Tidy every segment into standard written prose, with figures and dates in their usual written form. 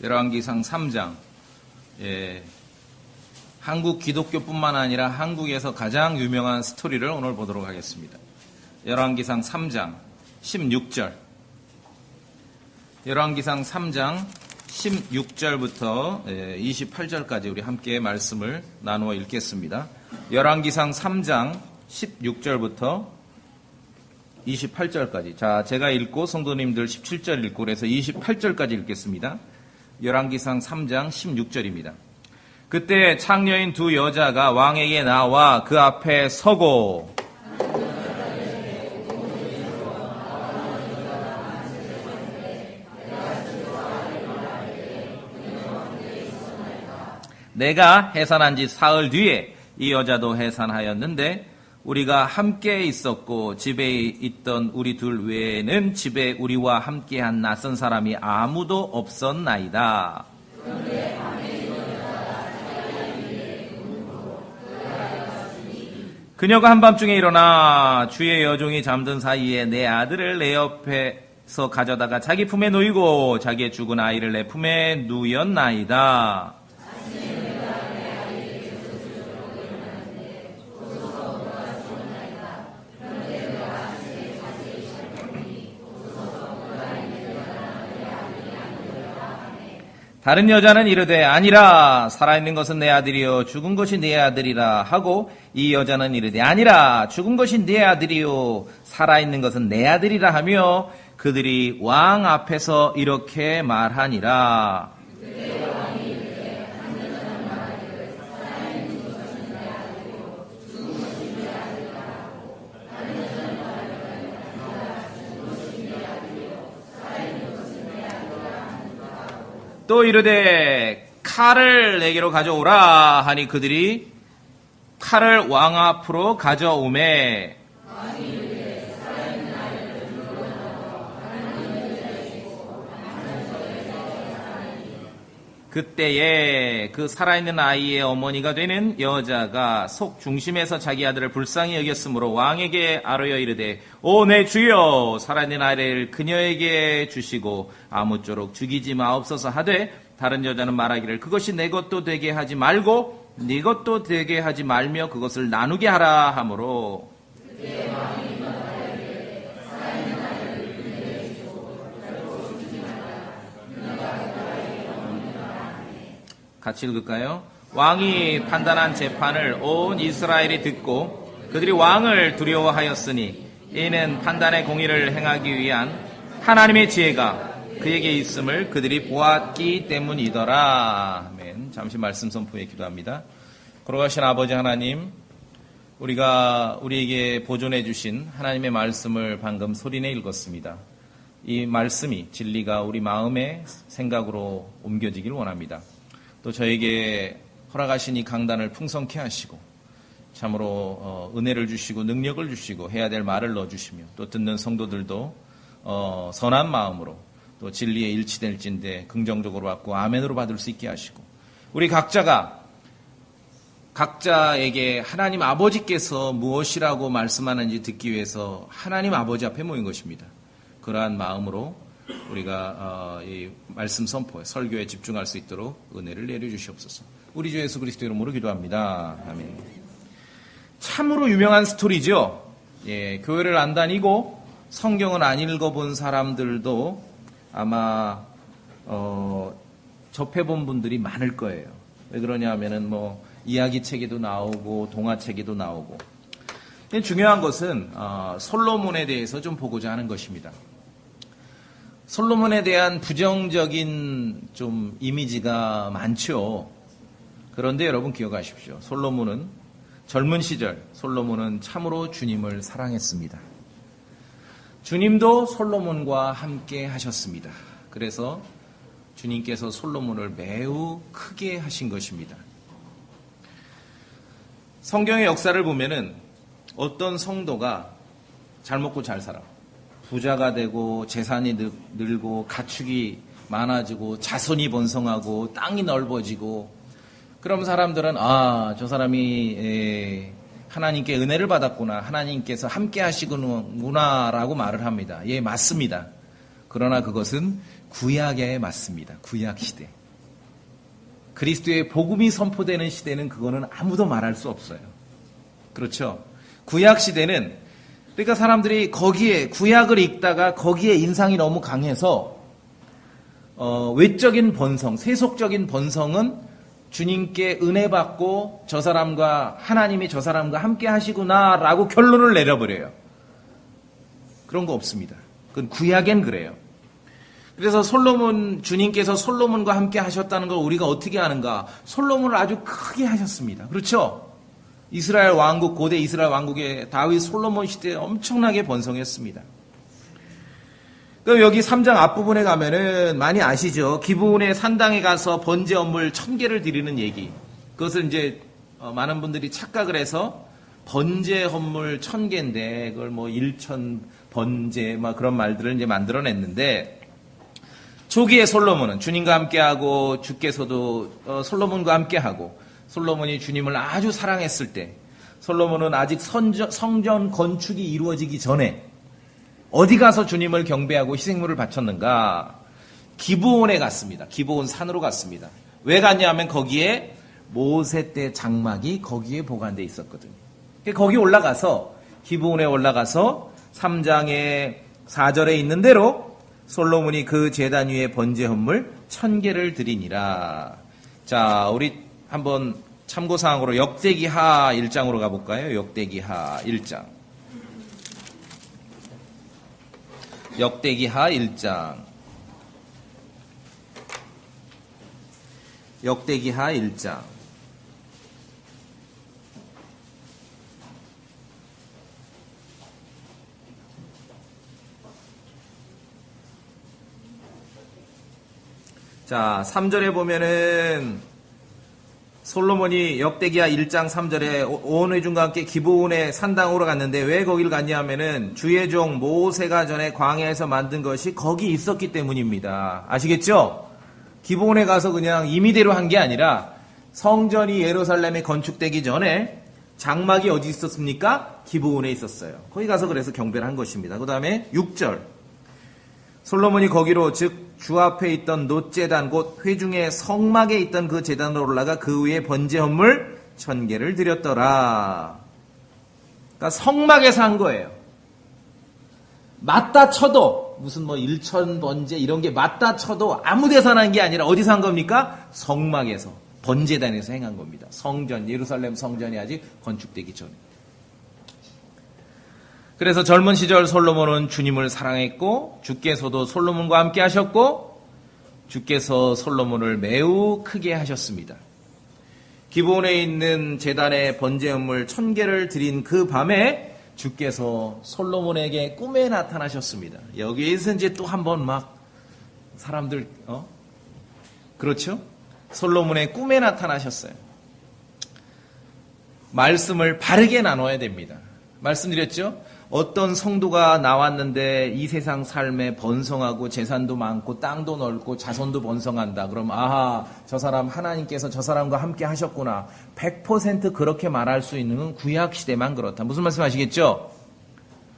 열왕기상 3장. 한국 기독교뿐만 아니라 한국에서 가장 유명한 스토리를 오늘 보도록 하겠습니다. 열왕기상 3장 16절. 열왕기상 3장 16절부터 28절까지 우리 함께 말씀을 나누어 읽겠습니다. 열왕기상 3장 16절부터 28절까지. 자, 제가 읽고 성도님들 17절 읽고 그래서 28절까지 읽겠습니다. 열왕기상 3장 16절입니다. 그때 창녀인 두 여자가 왕에게 나와 그 앞에 서고 내가 해산한 지 사흘 뒤에 이 여자도 해산하였는데 우리가 함께 있었고 집에 있던 우리 둘 외에는 집에 우리와 함께한 낯선 사람이 아무도 없었나이다. 그녀가 한밤중에 일어나 주의 여종이 잠든 사이에 내 아들을 내 옆에서 가져다가 자기 품에 누이고 자기의 죽은 아이를 내 품에 누였나이다. 다른 여자는 이르되 아니라 살아있는 것은 내 아들이요 죽은 것이 내 아들이라 하고 이 여자는 이르되 아니라 죽은 것이 내 아들이요 살아있는 것은 내 아들이라 하며 그들이 왕 앞에서 이렇게 말하니라. 또 이르되 칼을 내게로 가져오라 하니 그들이 칼을 왕 앞으로 가져오매 그때에 그 살아있는 아이의 어머니가 되는 여자가 속 중심에서 자기 아들을 불쌍히 여겼으므로 왕에게 아뢰어 이르되 오 내 주여 살아있는 아이를 그녀에게 주시고 아무쪼록 죽이지 마옵소서 하되 다른 여자는 말하기를 그것이 내 것도 되게 하지 말고 네 것도 되게 하지 말며 그것을 나누게 하라 하므로 같이 읽을까요? 왕이 판단한 재판을 온 이스라엘이 듣고 그들이 왕을 두려워하였으니 이는 판단의 공의를 행하기 위한 하나님의 지혜가 그에게 있음을 그들이 보았기 때문이더라. 아멘. 잠시 말씀 선포에 기도합니다. 걸어가신 아버지 하나님, 우리가 우리에게 보존해 주신 하나님의 말씀을 방금 소리내 읽었습니다. 이 말씀이 진리가 우리 마음의 생각으로 옮겨지길 원합니다. 또 저에게 허락하신 이 강단을 풍성케 하시고 참으로 은혜를 주시고 능력을 주시고 해야 될 말을 넣어주시며 또 듣는 성도들도 선한 마음으로 또 진리에 일치될진데 긍정적으로 받고 아멘으로 받을 수 있게 하시고 우리 각자에게 하나님 아버지께서 무엇이라고 말씀하는지 듣기 위해서 하나님 아버지 앞에 모인 것입니다. 그러한 마음으로 우리가 이 말씀 선포에 설교에 집중할 수 있도록 은혜를 내려주시옵소서. 우리 주 예수 그리스도 이름으로 기도합니다. 아멘. 참으로 유명한 스토리죠. 교회를 안 다니고 성경은 안 읽어본 사람들도 아마 접해본 분들이 많을 거예요. 왜 그러냐 하면은 이야기책에도 나오고 동화책에도 나오고. 중요한 것은 솔로몬에 대해서 좀 보고자 하는 것입니다. 솔로몬에 대한 부정적인 좀 이미지가 많죠. 그런데 여러분 기억하십시오. 솔로몬은 젊은 시절 솔로몬은 참으로 주님을 사랑했습니다. 주님도 솔로몬과 함께 하셨습니다. 그래서 주님께서 솔로몬을 매우 크게 하신 것입니다. 성경의 역사를 보면은 어떤 성도가 잘 먹고 잘 살아. 부자가 되고 재산이 늘고 가축이 많아지고 자손이 번성하고 땅이 넓어지고 그럼 사람들은 저 사람이 하나님께 은혜를 받았구나. 하나님께서 함께 하시구나 라고 말을 합니다. 예, 맞습니다. 그러나 그것은 구약에 맞습니다. 구약 시대. 그리스도의 복음이 선포되는 시대는 그거는 아무도 말할 수 없어요. 그렇죠? 구약 시대는 그러니까 사람들이 거기에 구약을 읽다가 거기에 인상이 너무 강해서 외적인 번성, 세속적인 번성은 주님께 은혜 받고 저 사람과 하나님이 저 사람과 함께 하시구나라고 결론을 내려버려요. 그런 거 없습니다. 그건 구약엔 그래요. 그래서 주님께서 솔로몬과 함께 하셨다는 걸 우리가 어떻게 아는가? 솔로몬을 아주 크게 하셨습니다. 그렇죠? 이스라엘 왕국, 고대 이스라엘 왕국의 다윗 솔로몬 시대에 엄청나게 번성했습니다. 그럼 여기 3장 앞부분에 가면은 많이 아시죠? 기브온의 산당에 가서 번제 헌물 1000개를 드리는 얘기. 그것을 이제 많은 분들이 착각을 해서 번제 헌물 1000개인데 그걸 뭐 1000 번제 막 그런 말들을 이제 만들어냈는데 초기에 솔로몬은 주님과 함께하고 주께서도 솔로몬과 함께하고 솔로몬이 주님을 아주 사랑했을 때 솔로몬은 아직 성전 건축이 이루어지기 전에 어디 가서 주님을 경배하고 희생물을 바쳤는가? 기브온에 갔습니다. 기브온 산으로 갔습니다. 왜 갔냐 하면 거기에 모세 때 장막이 거기에 보관되어 있었거든요. 거기 올라가서 기브온에 올라가서 3장의 4절에 있는 대로 솔로몬이 그 제단 위에 번제 헌물 1000개를 드리니라. 자, 우리 한번 참고사항으로 역대기하 1장으로 가볼까요? 역대기하 1장. 역대기하 1장. 역대기하 1장. 자, 3절에 보면은 솔로몬이 역대기하 1장 3절에 온 회중과 함께 기브온의 산당으로 갔는데 왜 거기를 갔냐 하면은 주의 종 모세가 전에 광야에서 만든 것이 거기 있었기 때문입니다. 아시겠죠? 기브온에 가서 그냥 임의대로 한 게 아니라 성전이 예루살렘에 건축되기 전에 장막이 어디 있었습니까? 기브온에 있었어요. 거기 가서 그래서 경배를 한 것입니다. 그 다음에 6절. 솔로몬이 거기로 즉 주 앞에 있던 놋제단 곧 회중의 성막에 있던 그 제단으로 올라가 그 위에 번제 헌물 1000개를 드렸더라. 그러니까 성막에서 한 거예요. 맞다 쳐도 무슨 뭐 1000 번제 이런 게 맞다 쳐도 아무 데서나 한 게 아니라 어디서 한 겁니까? 성막에서 번제단에서 행한 겁니다. 성전 예루살렘 성전이 아직 건축되기 전에. 그래서 젊은 시절 솔로몬은 주님을 사랑했고 주께서도 솔로몬과 함께 하셨고 주께서 솔로몬을 매우 크게 하셨습니다. 기브온에 있는 제단에 번제 헌물 1000개를 드린 그 밤에 주께서 솔로몬에게 꿈에 나타나셨습니다. 여기에서 이제 또 한 번 막 사람들 그렇죠? 솔로몬의 꿈에 나타나셨어요. 말씀을 바르게 나눠야 됩니다. 말씀드렸죠? 어떤 성도가 나왔는데 이 세상 삶에 번성하고 재산도 많고 땅도 넓고 자손도 번성한다. 그럼 아하, 저 사람 하나님께서 저 사람과 함께 하셨구나. 100% 그렇게 말할 수 있는 건 구약 시대만 그렇다. 무슨 말씀 아시겠죠?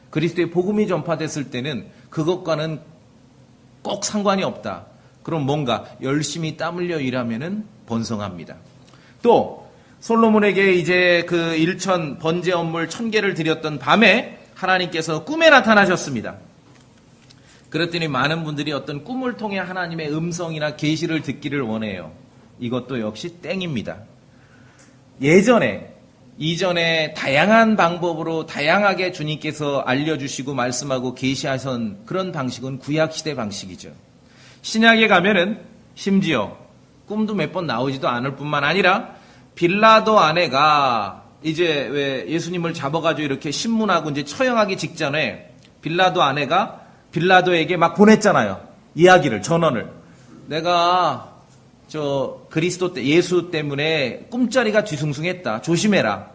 그리스도의 복음이 전파됐을 때는 그것과는 꼭 상관이 없다. 그럼 뭔가 열심히 땀 흘려 일하면은 번성합니다. 또 솔로몬에게 이제 그 1000 번제 헌물 1000개를 드렸던 밤에 하나님께서 꿈에 나타나셨습니다. 그랬더니 많은 분들이 어떤 꿈을 통해 하나님의 음성이나 계시를 듣기를 원해요. 이것도 역시 땡입니다. 이전에 다양한 방법으로 다양하게 주님께서 알려주시고 말씀하고 계시하신 그런 방식은 구약시대 방식이죠. 신약에 가면은 심지어 꿈도 몇 번 나오지도 않을 뿐만 아니라 빌라도 아내가 이제 왜 예수님을 잡아가지고 이렇게 신문하고 이제 처형하기 직전에 빌라도 아내가 빌라도에게 막 보냈잖아요. 이야기를, 전언을. 내가 그리스도 때 예수 때문에 꿈자리가 뒤숭숭했다. 조심해라.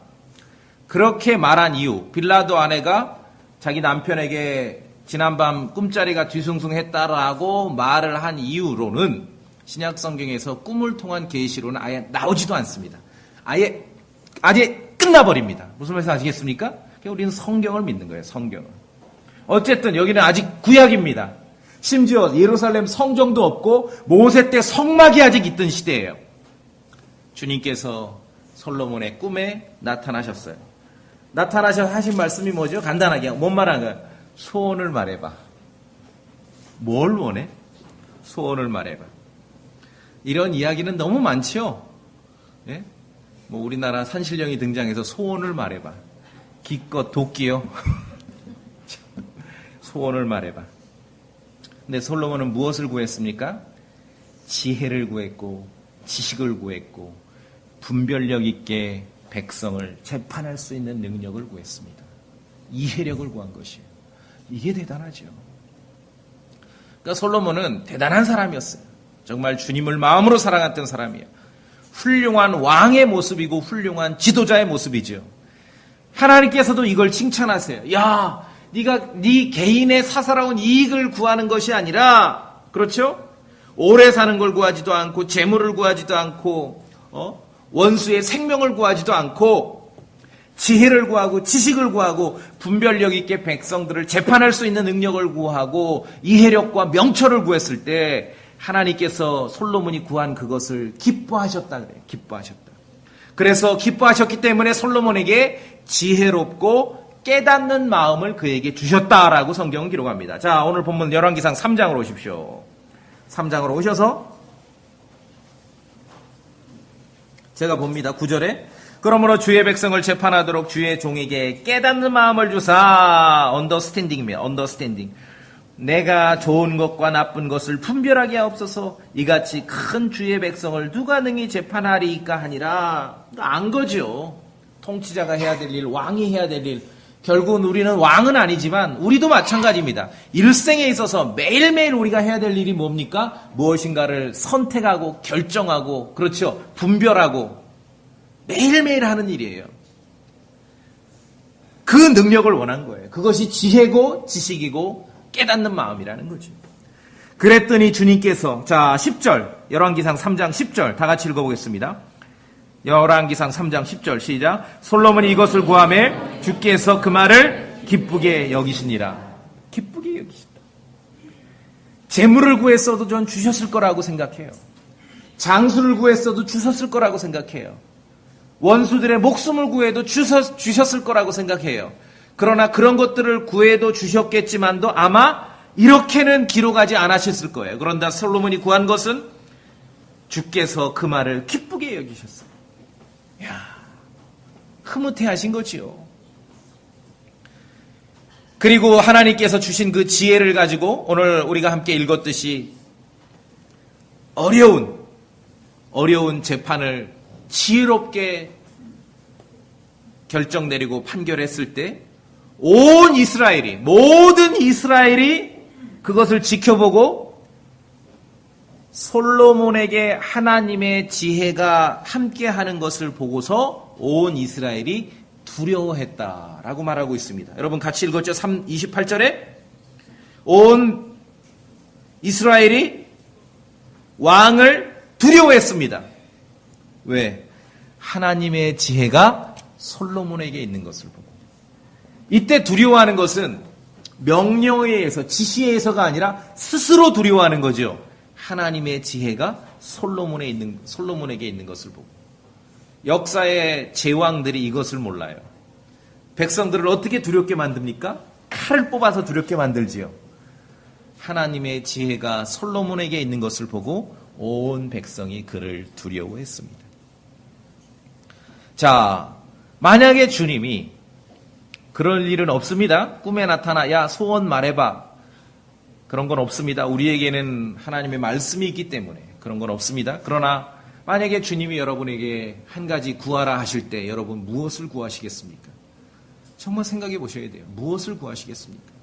그렇게 말한 이유, 빌라도 아내가 자기 남편에게 지난밤 꿈자리가 뒤숭숭했다라고 말을 한 이유로는 신약 성경에서 꿈을 통한 계시로는 아예 나오지도 않습니다. 아예 끝나버립니다. 무슨 말씀 아시겠습니까? 우리는 성경을 믿는 거예요. 성경을. 어쨌든 여기는 아직 구약입니다. 심지어 예루살렘 성정도 없고 모세 때 성막이 아직 있던 시대예요. 주님께서 솔로몬의 꿈에 나타나셨어요. 나타나셔서 하신 말씀이 뭐죠? 간단하게 뭔 말한 거예요? 소원을 말해봐. 뭘 원해? 소원을 말해봐. 이런 이야기는 너무 많죠. 예? 뭐 우리나라 산신령이 등장해서 소원을 말해봐. 기껏 도끼요. 소원을 말해봐. 근데 솔로몬은 무엇을 구했습니까? 지혜를 구했고 지식을 구했고 분별력 있게 백성을 재판할 수 있는 능력을 구했습니다. 이해력을 구한 것이에요. 이게 대단하죠. 그러니까 솔로몬은 대단한 사람이었어요. 정말 주님을 마음으로 사랑했던 사람이에요. 훌륭한 왕의 모습이고 훌륭한 지도자의 모습이죠. 하나님께서도 이걸 칭찬하세요. 야, 네가 네 개인의 사사로운 이익을 구하는 것이 아니라, 그렇죠? 오래 사는 걸 구하지도 않고 재물을 구하지도 않고 원수의 생명을 구하지도 않고 지혜를 구하고 지식을 구하고 분별력 있게 백성들을 재판할 수 있는 능력을 구하고 이해력과 명철을 구했을 때 하나님께서 솔로몬이 구한 그것을 기뻐하셨다 그래요. 기뻐하셨다. 그래서 기뻐하셨기 때문에 솔로몬에게 지혜롭고 깨닫는 마음을 그에게 주셨다라고 성경은 기록합니다. 자, 오늘 본문 열왕기상 3장으로 오십시오. 3장으로 오셔서 제가 봅니다. 9절에 그러므로 주의 백성을 재판하도록 주의 종에게 깨닫는 마음을 주사. 언더스탠딩입니다. 언더스탠딩. 내가 좋은 것과 나쁜 것을 분별하게 하옵소서. 이같이 큰 주의 백성을 누가 능히 재판하리이까 하니라. 안 거죠. 통치자가 해야 될 일, 왕이 해야 될 일. 결국은 우리는 왕은 아니지만 우리도 마찬가지입니다. 일생에 있어서 매일매일 우리가 해야 될 일이 뭡니까? 무엇인가를 선택하고 결정하고, 그렇죠, 분별하고 매일매일 하는 일이에요. 그 능력을 원한 거예요. 그것이 지혜고 지식이고 깨닫는 마음이라는 거죠. 그랬더니 주님께서, 자, 10절, 열왕기상 3장 10절 다 같이 읽어보겠습니다. 열왕기상 3장 10절 시작. 솔로몬이 이것을 구하매 주께서 그 말을 기쁘게 여기시니라. 기쁘게 여기신다. 재물을 구했어도 전 주셨을 거라고 생각해요. 장수를 구했어도 주셨을 거라고 생각해요. 원수들의 목숨을 구해도 주셨을 거라고 생각해요. 그러나 그런 것들을 구해도 주셨겠지만도 아마 이렇게는 기록하지 않으셨을 거예요. 그런데 솔로몬이 구한 것은 주께서 그 말을 기쁘게 여기셨어요. 야, 흐뭇해하신 거지요. 그리고 하나님께서 주신 그 지혜를 가지고 오늘 우리가 함께 읽었듯이 어려운 재판을 지혜롭게 결정 내리고 판결했을 때 온 이스라엘이, 모든 이스라엘이 그것을 지켜보고 솔로몬에게 하나님의 지혜가 함께하는 것을 보고서 온 이스라엘이 두려워했다라고 말하고 있습니다. 여러분 같이 읽었죠? 28절에 온 이스라엘이 왕을 두려워했습니다. 왜? 하나님의 지혜가 솔로몬에게 있는 것을 보고. 이때 두려워하는 것은 명령에 의해서, 지시에 의해서가 아니라 스스로 두려워하는 거죠. 하나님의 지혜가 솔로몬에게 있는 것을 보고. 역사의 제왕들이 이것을 몰라요. 백성들을 어떻게 두렵게 만듭니까? 칼을 뽑아서 두렵게 만들지요. 하나님의 지혜가 솔로몬에게 있는 것을 보고 온 백성이 그를 두려워했습니다. 자, 만약에 주님이 그럴 일은 없습니다. 꿈에 나타나 야 소원 말해봐. 그런 건 없습니다. 우리에게는 하나님의 말씀이 있기 때문에 그런 건 없습니다. 그러나 만약에 주님이 여러분에게 한 가지 구하라 하실 때 여러분 무엇을 구하시겠습니까? 정말 생각해 보셔야 돼요. 무엇을 구하시겠습니까?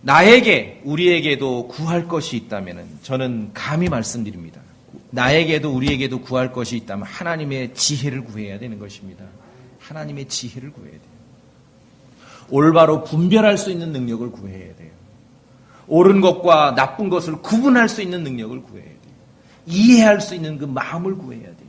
나에게, 우리에게도 구할 것이 있다면 저는 감히 말씀드립니다. 나에게도 우리에게도 구할 것이 있다면 하나님의 지혜를 구해야 되는 것입니다. 하나님의 지혜를 구해야 돼요. 올바로 분별할 수 있는 능력을 구해야 돼요. 옳은 것과 나쁜 것을 구분할 수 있는 능력을 구해야 돼요. 이해할 수 있는 그 마음을 구해야 돼요.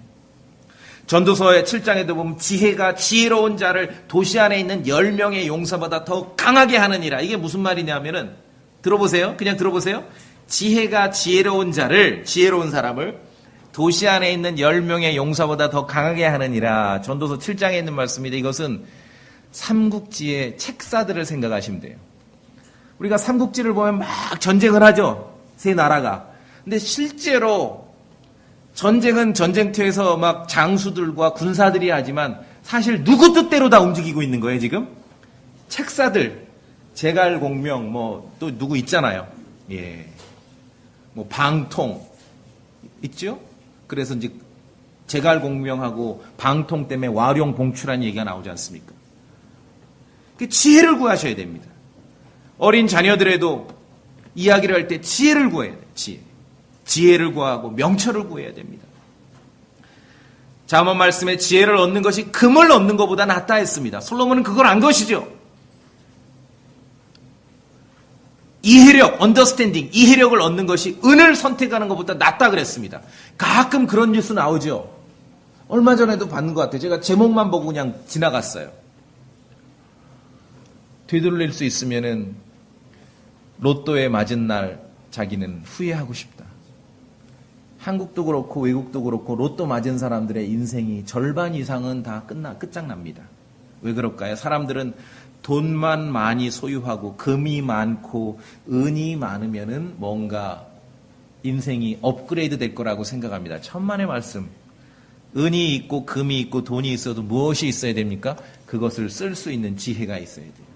전도서의 7장에도 보면 지혜가 지혜로운 자를 도시 안에 있는 10명의 용사보다 더 강하게 하느니라. 이게 무슨 말이냐면은 들어보세요. 그냥 들어보세요. 지혜가 지혜로운 사람을 도시 안에 있는 10명의 용사보다 더 강하게 하느니라. 전도서 7장에 있는 말씀입니다. 이것은 삼국지의 책사들을 생각하시면 돼요. 우리가 삼국지를 보면 막 전쟁을 하죠. 세 나라가. 근데 실제로 전쟁은 전쟁터에서 막 장수들과 군사들이 하지만 사실 누구 뜻대로 다 움직이고 있는 거예요, 지금? 책사들, 제갈공명, 또 누구 있잖아요. 예. 방통, 있죠? 그래서 이제 제갈공명하고 방통 때문에 와룡봉출한 얘기가 나오지 않습니까? 그 지혜를 구하셔야 됩니다. 어린 자녀들에도 이야기를 할 때 지혜를 구해야 돼요. 지혜를 구하고 명철을 구해야 됩니다. 잠언 말씀에 지혜를 얻는 것이 금을 얻는 것보다 낫다 했습니다. 솔로몬은 그걸 안 것이죠. 이해력, 언더스탠딩, 이해력을 얻는 것이 은을 선택하는 것보다 낫다 그랬습니다. 가끔 그런 뉴스 나오죠. 얼마 전에도 봤는 것 같아요. 제가 제목만 보고 그냥 지나갔어요. 되돌릴 수 있으면은 로또에 맞은 날 자기는 후회하고 싶다. 한국도 그렇고 외국도 그렇고 로또 맞은 사람들의 인생이 절반 이상은 다 끝장납니다. 왜 그럴까요? 사람들은 돈만 많이 소유하고 금이 많고 은이 많으면은 뭔가 인생이 업그레이드 될 거라고 생각합니다. 천만의 말씀. 은이 있고 금이 있고 돈이 있어도 무엇이 있어야 됩니까? 그것을 쓸 수 있는 지혜가 있어야 돼요.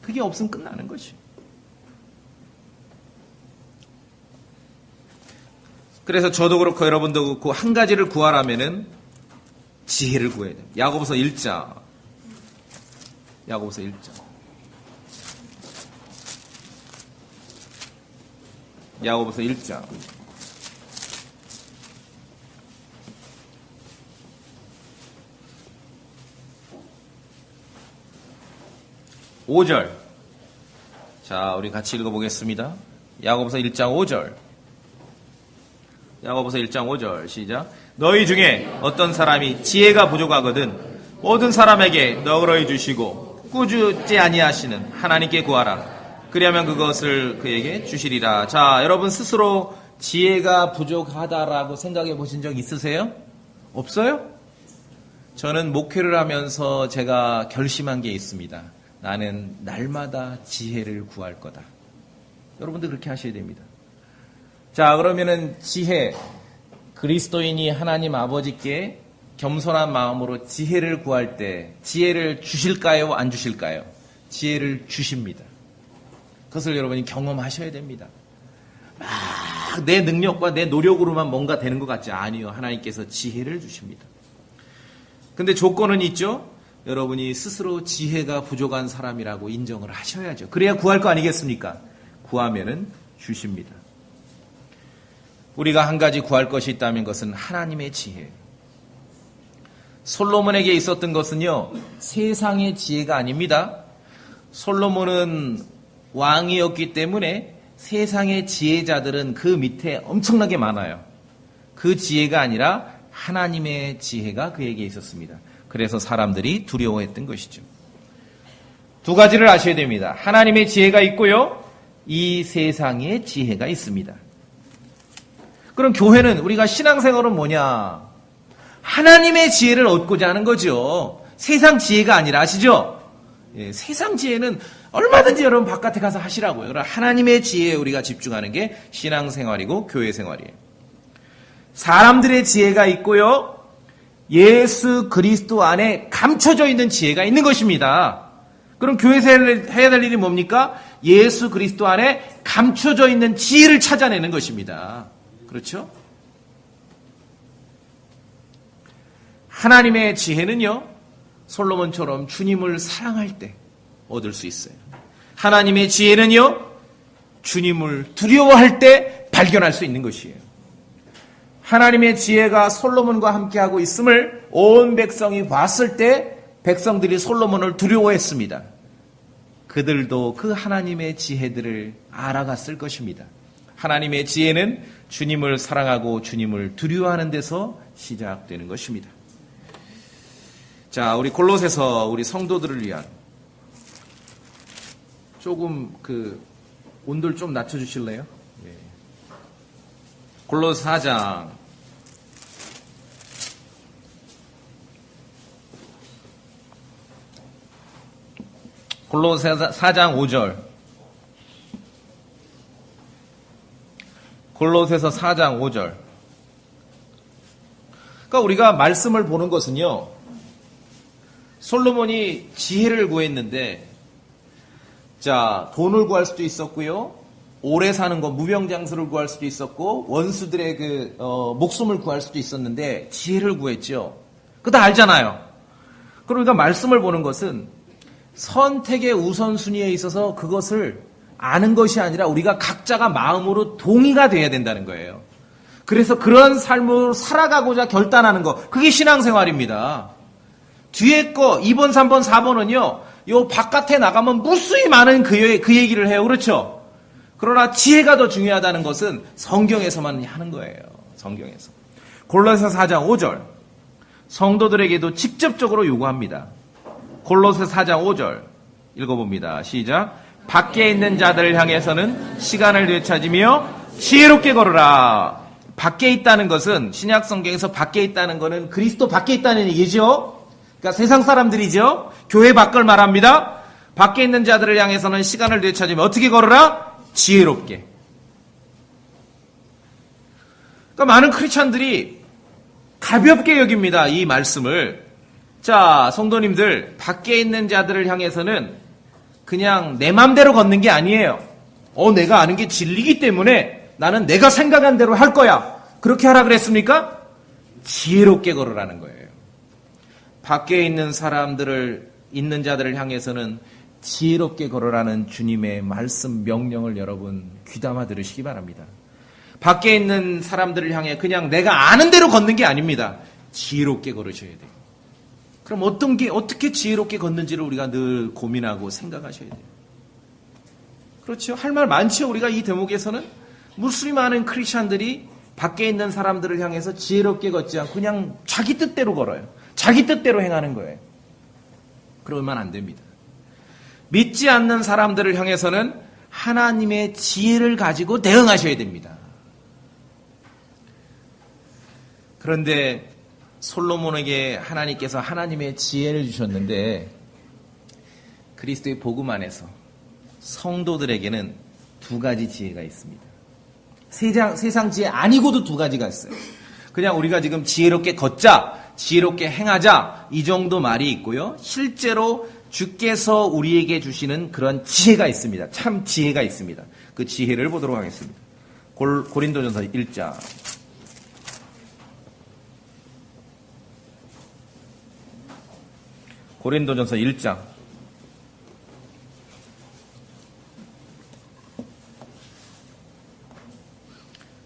그게 없으면 끝나는 것이죠. 그래서 저도 그렇고 여러분도 그렇고 한 가지를 구하라면은 지혜를 구해야 돼요. 야고보서 1장. 야고보서 1장. 야고보서 1장. (5절) 자, 우리 같이 읽어보겠습니다. 야고보서 1장 5절. 야고보서 1장 5절 시작. 너희 중에 어떤 사람이 지혜가 부족하거든 모든 사람에게 너그러이 주시고 꾸짖지 아니하시는 하나님께 구하라. 그리하면 그것을 그에게 주시리라. 자, 여러분 스스로 지혜가 부족하다라고 생각해 보신 적 있으세요? 없어요? 저는 목회를 하면서 제가 결심한 게 있습니다. 나는 날마다 지혜를 구할 거다. 여러분도 그렇게 하셔야 됩니다. 자, 그러면은 지혜, 그리스도인이 하나님 아버지께 겸손한 마음으로 지혜를 구할 때 지혜를 주실까요? 안 주실까요? 지혜를 주십니다. 그것을 여러분이 경험하셔야 됩니다. 막 내 능력과 내 노력으로만 뭔가 되는 것 같지? 아니요. 하나님께서 지혜를 주십니다. 근데 조건은 있죠? 여러분이 스스로 지혜가 부족한 사람이라고 인정을 하셔야죠. 그래야 구할 거 아니겠습니까? 구하면은 주십니다. 우리가 한 가지 구할 것이 있다면 그것은 하나님의 지혜. 솔로몬에게 있었던 것은요, 세상의 지혜가 아닙니다. 솔로몬은 왕이었기 때문에 세상의 지혜자들은 그 밑에 엄청나게 많아요. 그 지혜가 아니라 하나님의 지혜가 그에게 있었습니다. 그래서 사람들이 두려워했던 것이죠. 두 가지를 아셔야 됩니다. 하나님의 지혜가 있고요, 이 세상의 지혜가 있습니다. 그럼 교회는, 우리가 신앙생활은 뭐냐? 하나님의 지혜를 얻고자 하는 거죠. 세상 지혜가 아니라, 아시죠? 예, 세상 지혜는 얼마든지 여러분 바깥에 가서 하시라고요. 그러나 하나님의 지혜에 우리가 집중하는 게 신앙생활이고 교회 생활이에요. 사람들의 지혜가 있고요, 예수 그리스도 안에 감춰져 있는 지혜가 있는 것입니다. 그럼 교회에서 해야 될 일이 뭡니까? 예수 그리스도 안에 감춰져 있는 지혜를 찾아내는 것입니다. 그렇죠? 하나님의 지혜는요, 솔로몬처럼 주님을 사랑할 때 얻을 수 있어요. 하나님의 지혜는요, 주님을 두려워할 때 발견할 수 있는 것이에요. 하나님의 지혜가 솔로몬과 함께하고 있음을 온 백성이 봤을 때 백성들이 솔로몬을 두려워했습니다. 그들도 그 하나님의 지혜들을 알아갔을 것입니다. 하나님의 지혜는 주님을 사랑하고 주님을 두려워하는 데서 시작되는 것입니다. 자, 우리 골로새서 우리 성도들을 위한 조금 온도를 좀 낮춰주실래요? 예. 골로새 4장. 골로새 4장 5절. 골로새서 4장 5절. 그러니까 우리가 말씀을 보는 것은요, 솔로몬이 지혜를 구했는데, 자, 돈을 구할 수도 있었고요, 오래 사는 거, 무병장수를 구할 수도 있었고, 원수들의 목숨을 구할 수도 있었는데, 지혜를 구했죠. 그거 다 알잖아요. 그러니까 말씀을 보는 것은 선택의 우선순위에 있어서 그것을 아는 것이 아니라 우리가 각자가 마음으로 동의가 돼야 된다는 거예요. 그래서 그런 삶을 살아가고자 결단하는 것, 그게 신앙생활입니다. 뒤에 거 2번, 3번, 4번은요, 요 바깥에 나가면 무수히 많은 그 얘기를 해요. 그렇죠? 그러나 지혜가 더 중요하다는 것은 성경에서만 하는 거예요. 성경에서. 골로새 4장 5절. 성도들에게도 직접적으로 요구합니다. 골로새 4장 5절 읽어봅니다. 시작. 밖에 있는 자들을 향해서는 시간을 되찾으며 지혜롭게 걸으라. 밖에 있다는 것은 신약 성경에서 밖에 있다는 것은 그리스도 밖에 있다는 얘기죠. 그러니까 세상 사람들이죠. 교회 밖을 말합니다. 밖에 있는 자들을 향해서는 시간을 되찾으며 어떻게 걸으라? 지혜롭게. 그러니까 많은 크리스찬들이 가볍게 여깁니다. 이 말씀을. 자, 성도님들, 밖에 있는 자들을 향해서는 그냥 내 맘대로 걷는 게 아니에요. 내가 아는 게 진리기 때문에 나는 내가 생각한 대로 할 거야. 그렇게 하라 그랬습니까? 지혜롭게 걸으라는 거예요. 밖에 있는 있는 자들을 향해서는 지혜롭게 걸으라는 주님의 말씀 명령을 여러분 귀담아 들으시기 바랍니다. 밖에 있는 사람들을 향해 그냥 내가 아는 대로 걷는 게 아닙니다. 지혜롭게 걸으셔야 돼요. 그럼 어떻게 지혜롭게 걷는지를 우리가 늘 고민하고 생각하셔야 돼요. 그렇죠? 할 말 많죠? 우리가 이 대목에서는 무수히 많은 크리스찬들이 밖에 있는 사람들을 향해서 지혜롭게 걷지 않고 그냥 자기 뜻대로 걸어요. 자기 뜻대로 행하는 거예요. 그러면 안 됩니다. 믿지 않는 사람들을 향해서는 하나님의 지혜를 가지고 대응하셔야 됩니다. 그런데 솔로몬에게 하나님께서 하나님의 지혜를 주셨는데 그리스도의 복음 안에서 성도들에게는 두 가지 지혜가 있습니다. 세상 지혜 아니고도 두 가지가 있어요. 그냥 우리가 지금 지혜롭게 걷자, 지혜롭게 행하자 이 정도 말이 있고요. 실제로 주께서 우리에게 주시는 그런 지혜가 있습니다. 참 지혜가 있습니다. 그 지혜를 보도록 하겠습니다. 고린도전서 1장. 고린도전서 1장.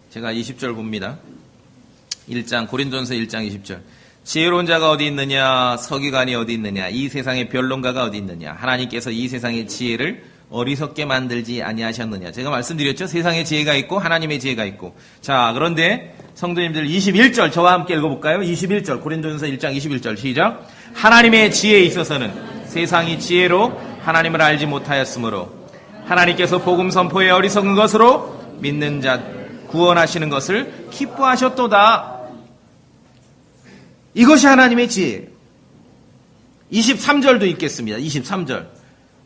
제가 20절 봅니다. 1장, 고린도전서 1장 20절. 지혜로운 자가 어디 있느냐, 서기관이 어디 있느냐, 이 세상의 변론가가 어디 있느냐, 하나님께서 이 세상의 지혜를 어리석게 만들지 아니하셨느냐. 제가 말씀드렸죠. 세상의 지혜가 있고 하나님의 지혜가 있고. 자, 그런데 성도님들 21절 저와 함께 읽어볼까요? 21절 고린도전서 1장 21절 시작. 하나님의 지혜에 있어서는 세상이 지혜로 하나님을 알지 못하였으므로 하나님께서 복음 선포에 어리석은 것으로 믿는 자 구원하시는 것을 기뻐하셨도다. 이것이 하나님의 지혜예요. 23절도 읽겠습니다. 23절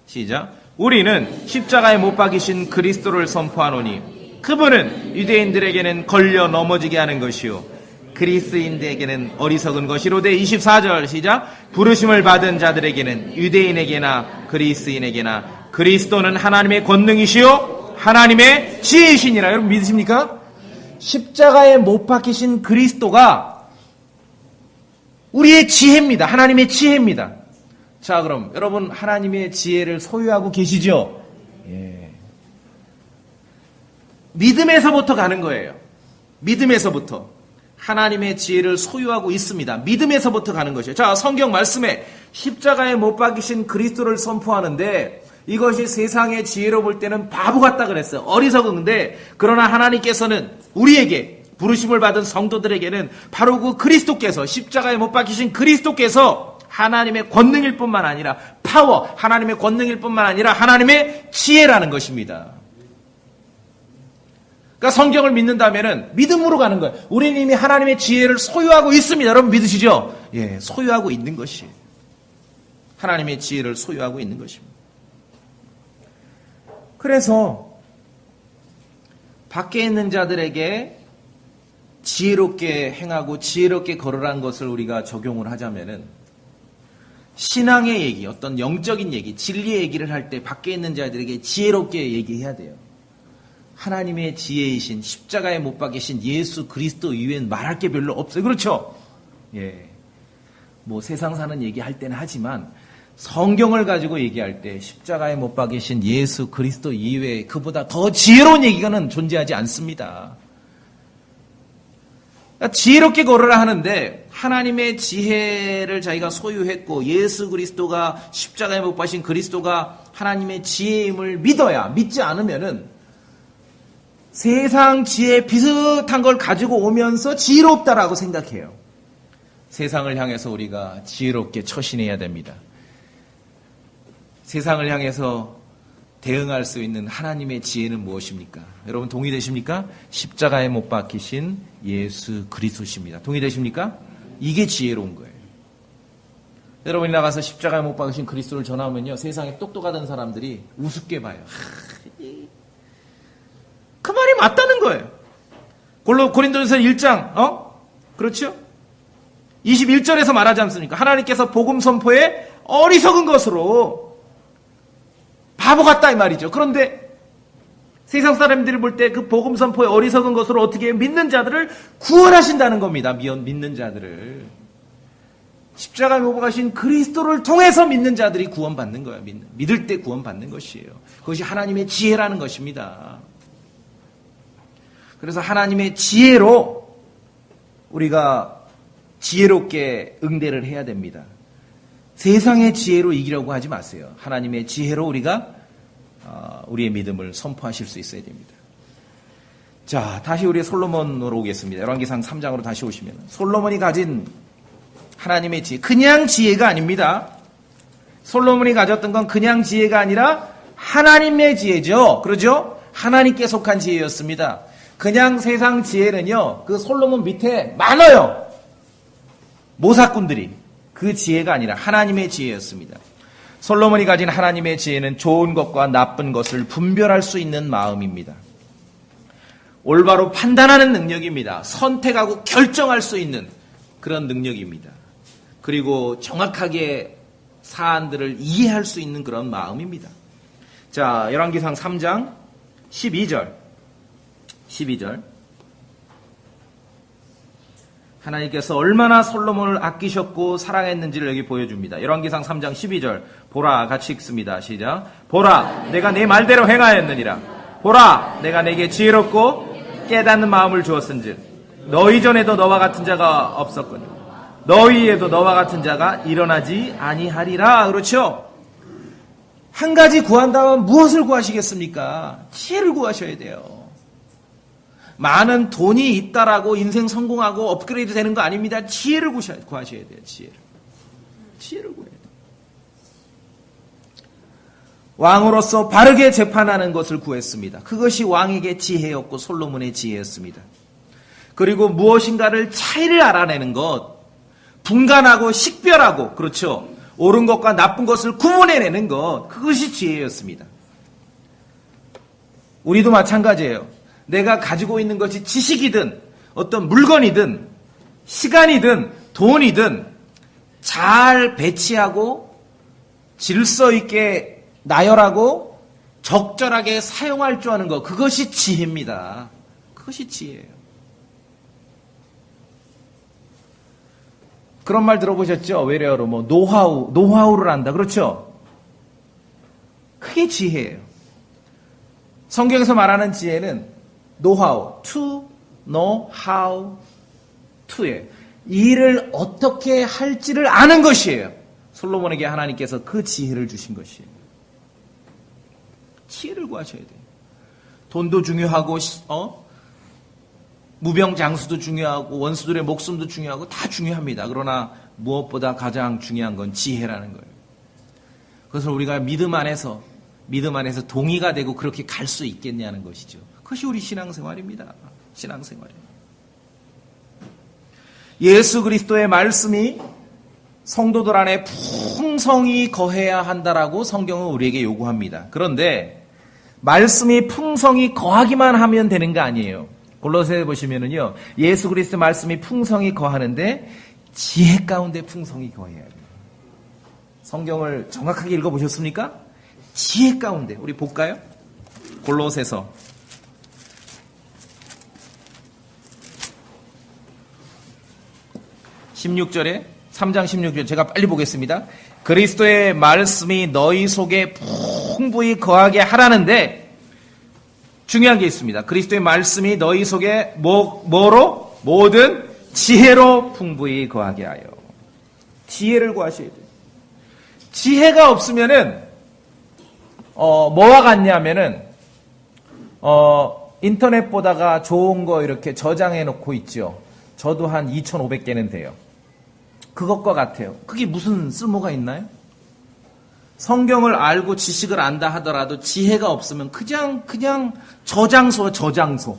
시작. 우리는 십자가에 못 박이신 그리스도를 선포하노니 그분은 유대인들에게는 걸려 넘어지게 하는 것이요 그리스인들에게는 어리석은 것이로되. 24절 시작. 부르심을 받은 자들에게는 유대인에게나 그리스인에게나 그리스도는 하나님의 권능이시요 하나님의 지혜이시니라. 여러분 믿으십니까? 십자가에 못 박히신 그리스도가 우리의 지혜입니다. 하나님의 지혜입니다. 자, 그럼 여러분 하나님의 지혜를 소유하고 계시죠? 예. 믿음에서부터 가는 거예요. 믿음에서부터. 하나님의 지혜를 소유하고 있습니다. 믿음에서부터 가는 것이에요. 자, 성경 말씀에 십자가에 못 박이신 그리스도를 선포하는데 이것이 세상의 지혜로 볼 때는 바보 같다 그랬어요. 어리석은데 그러나 하나님께서는 우리에게 부르심을 받은 성도들에게는 바로 그 그리스도께서 십자가에 못 박히신 그리스도께서 하나님의 권능일 뿐만 아니라 하나님의 권능일 뿐만 아니라 하나님의 지혜라는 것입니다. 그러니까 성경을 믿는다면은 믿음으로 가는 거예요. 우리는 이미 하나님의 지혜를 소유하고 있습니다. 여러분 믿으시죠? 예, 소유하고 있는 것이에요. 하나님의 지혜를 소유하고 있는 것입니다. 그래서 밖에 있는 자들에게 지혜롭게 행하고 지혜롭게 걸으라는 것을 우리가 적용을 하자면은 신앙의 얘기, 어떤 영적인 얘기, 진리의 얘기를 할 때 밖에 있는 자들에게 지혜롭게 얘기해야 돼요. 하나님의 지혜이신 십자가에 못 박이신 예수 그리스도 이외엔 말할 게 별로 없어요. 그렇죠? 예. 뭐 세상 사는 얘기할 때는 하지만 성경을 가지고 얘기할 때 십자가에 못 박이신 예수 그리스도 이외에 그보다 더 지혜로운 얘기가는 존재하지 않습니다. 그러니까 지혜롭게 걸으라 하는데 하나님의 지혜를 자기가 소유했고 예수 그리스도가 십자가에 못 박이신 그리스도가 하나님의 지혜임을 믿어야, 믿지 않으면은 세상 지혜 비슷한 걸 가지고 오면서 지혜롭다라고 생각해요. 세상을 향해서 우리가 지혜롭게 처신해야 됩니다. 세상을 향해서 대응할 수 있는 하나님의 지혜는 무엇입니까? 여러분 동의되십니까? 십자가에 못 박히신 예수 그리스도십니다. 동의되십니까? 이게 지혜로운 거예요. 여러분이 나가서 십자가에 못 박히신 그리스도를 전하면요, 세상에 똑똑하던 사람들이 우습게 봐요. 그 말이 맞다는 거예요. 고린도전서 1장, 그렇죠? 21절에서 말하지 않습니까? 하나님께서 복음 선포에 어리석은 것으로 바보 같다 이 말이죠. 그런데 세상 사람들이 볼 때 그 복음 선포에 어리석은 것으로 어떻게 믿는 자들을 구원하신다는 겁니다. 믿는 자들을. 십자가에 못 박히신 그리스도를 통해서 믿는 자들이 구원받는 거예요. 믿을 때 구원받는 것이에요. 그것이 하나님의 지혜라는 것입니다. 그래서 하나님의 지혜로 우리가 지혜롭게 응대를 해야 됩니다. 세상의 지혜로 이기려고 하지 마세요. 하나님의 지혜로 우리가 우리의 믿음을 선포하실 수 있어야 됩니다. 자, 다시 우리 솔로몬으로 오겠습니다. 열왕기상 3장으로 다시 오시면 솔로몬이 가진 하나님의 지혜, 그냥 지혜가 아닙니다. 솔로몬이 가졌던 건 그냥 지혜가 아니라 하나님의 지혜죠. 그러죠? 하나님께 속한 지혜였습니다. 그냥 세상 지혜는요, 그 솔로몬 밑에 많아요. 모사꾼들이. 그 지혜가 아니라 하나님의 지혜였습니다. 솔로몬이 가진 하나님의 지혜는 좋은 것과 나쁜 것을 분별할 수 있는 마음입니다. 올바로 판단하는 능력입니다. 선택하고 결정할 수 있는 그런 능력입니다. 그리고 정확하게 사안들을 이해할 수 있는 그런 마음입니다. 자, 열왕기상 3장 12절. 하나님께서 얼마나 솔로몬을 아끼셨고 사랑했는지를 여기 보여줍니다. 열왕기상 3장 12절. 보라, 같이 읽습니다. 시작. 보라, 내가 네 말대로 행하였느니라. 보라, 내가 내게 지혜롭고 깨닫는 마음을 주었은즉 너희 전에도 너와 같은 자가 없었거니 너희에도 너와 같은 자가 일어나지 아니하리라. 그렇죠? 한 가지 구한다면 무엇을 구하시겠습니까? 지혜를 구하셔야 돼요. 많은 돈이 있다라고 인생 성공하고 업그레이드 되는 거 아닙니다. 지혜를 구하셔야 돼요. 지혜를 구해야 돼요. 왕으로서 바르게 재판하는 것을 구했습니다. 그것이 왕에게 지혜였고 솔로몬의 지혜였습니다. 그리고 무엇인가를 차이를 알아내는 것, 분간하고 식별하고, 그렇죠, 옳은 것과 나쁜 것을 구분해내는 것, 그것이 지혜였습니다. 우리도 마찬가지예요. 내가 가지고 있는 것이 지식이든 어떤 물건이든 시간이든 돈이든 잘 배치하고 질서 있게 나열하고 적절하게 사용할 줄 아는 것, 그것이 지혜입니다. 그것이 지혜예요. 그런 말 들어보셨죠? 외래어로 노하우를 안다. 그렇죠? 그게 지혜예요. 성경에서 말하는 지혜는 노하우, to know how to예요. 일을 어떻게 할지를 아는 것이에요. 솔로몬에게 하나님께서 그 지혜를 주신 것이에요. 지혜를 구하셔야 돼요. 돈도 중요하고 무병장수도 중요하고 원수들의 목숨도 중요하고 다 중요합니다. 그러나 무엇보다 가장 중요한 건 지혜라는 거예요. 그래서 우리가 믿음 안에서 동의가 되고 그렇게 갈 수 있겠냐는 것이죠. 그것이 우리 신앙생활입니다. 신앙생활이에요. 예수 그리스도의 말씀이 성도들 안에 풍성히 거해야 한다라고 성경은 우리에게 요구합니다. 그런데 말씀이 풍성히 거하기만 하면 되는 거 아니에요. 골로새에 보시면은요, 예수 그리스도 말씀이 풍성히 거하는데 지혜 가운데 풍성히 거해야 돼요. 성경을 정확하게 읽어보셨습니까? 지혜 가운데. 우리 볼까요? 골로새서 16절에 3장 16절 제가 빨리 보겠습니다. 그리스도의 말씀이 너희 속에 풍부히 거하게 하라는데 중요한 게 있습니다. 그리스도의 말씀이 너희 속에 뭐로? 모든 지혜로 풍부히 거하게 하여. 지혜를 구하셔야 돼요. 지혜가 없으면은 뭐와 같냐면은 인터넷 보다가 좋은 거 이렇게 저장해 놓고 있죠. 저도 한 2,500개는 돼요. 그것과 같아요. 그게 무슨 쓸모가 있나요? 성경을 알고 지식을 안다 하더라도 지혜가 없으면 그냥 저장소.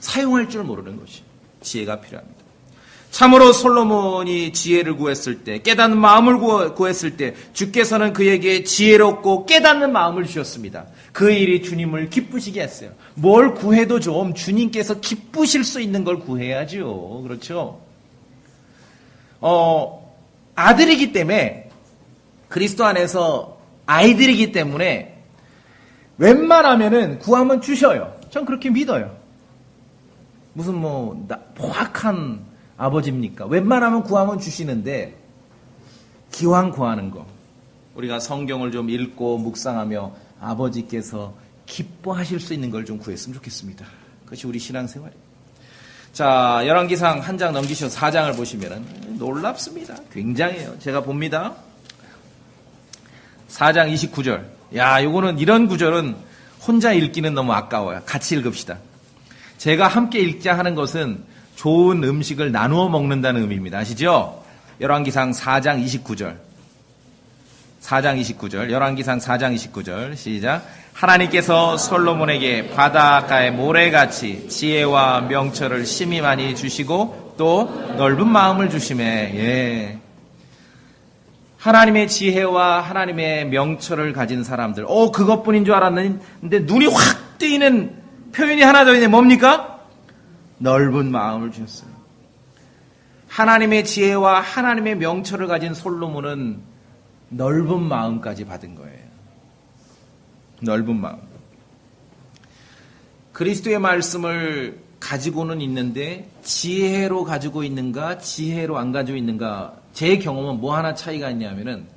사용할 줄 모르는 것이 지혜가 필요합니다. 참으로 솔로몬이 지혜를 구했을 때, 깨닫는 마음을 구했을 때 주께서는 그에게 지혜롭고 깨닫는 마음을 주셨습니다. 그 일이 주님을 기쁘시게 했어요. 뭘 구해도 좀 주님께서 기쁘실 수 있는 걸 구해야죠. 그렇죠? 아들이기 때문에, 그리스도 안에서 아이들이기 때문에 웬만하면은 구하면 주셔요. 전 그렇게 믿어요. 무슨 포악한 아버지입니까? 웬만하면 구하면 주시는데 기왕 구하는 거, 우리가 성경을 좀 읽고 묵상하며 아버지께서 기뻐하실 수 있는 걸 좀 구했으면 좋겠습니다. 그것이 우리 신앙생활이에요. 자, 열왕기상 한 장 넘기셔서 4장을 보시면 놀랍습니다. 굉장해요. 제가 봅니다. 4장 29절. 야, 요거는, 이런 구절은 혼자 읽기는 너무 아까워요. 같이 읽읍시다. 제가 함께 읽자 하는 것은 좋은 음식을 나누어 먹는다는 의미입니다. 아시죠? 열왕기상 4장 29절. 4장 29절. 열왕기상 4장 29절. 시작. 하나님께서 솔로몬에게 바닷가의 모래같이 지혜와 명철을 심히 많이 주시고 또 넓은 마음을 주시매. 예. 하나님의 지혜와 하나님의 명철을 가진 사람들. 그것뿐인 줄 알았는데 눈이 확 뜨이는 표현이 하나 더 있네. 뭡니까? 넓은 마음을 주셨어요. 하나님의 지혜와 하나님의 명철을 가진 솔로몬은 넓은 마음까지 받은 거예요. 넓은 마음. 그리스도의 말씀을 가지고는 있는데 지혜로 가지고 있는가, 지혜로 안 가지고 있는가. 제 경험은 뭐 하나 차이가 있냐면은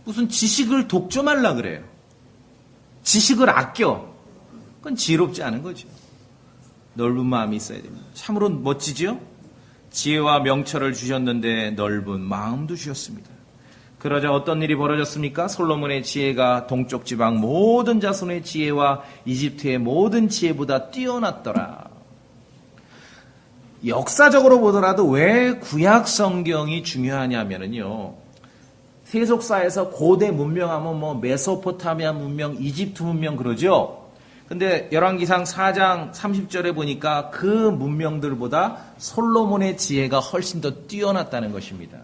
무슨 지식을 독점하려고 그래요. 지식을 아껴. 그건 지혜롭지 않은 거죠. 넓은 마음이 있어야 됩니다. 참으로 멋지죠? 지혜와 명철을 주셨는데 넓은 마음도 주셨습니다. 그러자 어떤 일이 벌어졌습니까? 솔로몬의 지혜가 동쪽 지방 모든 자손의 지혜와 이집트의 모든 지혜보다 뛰어났더라. 역사적으로 보더라도 왜 구약 성경이 중요하냐면요. 세속사에서 고대 문명하면 메소포타미아 문명, 이집트 문명 그러죠. 근데 열왕기상 4장 30절에 보니까 그 문명들보다 솔로몬의 지혜가 훨씬 더 뛰어났다는 것입니다.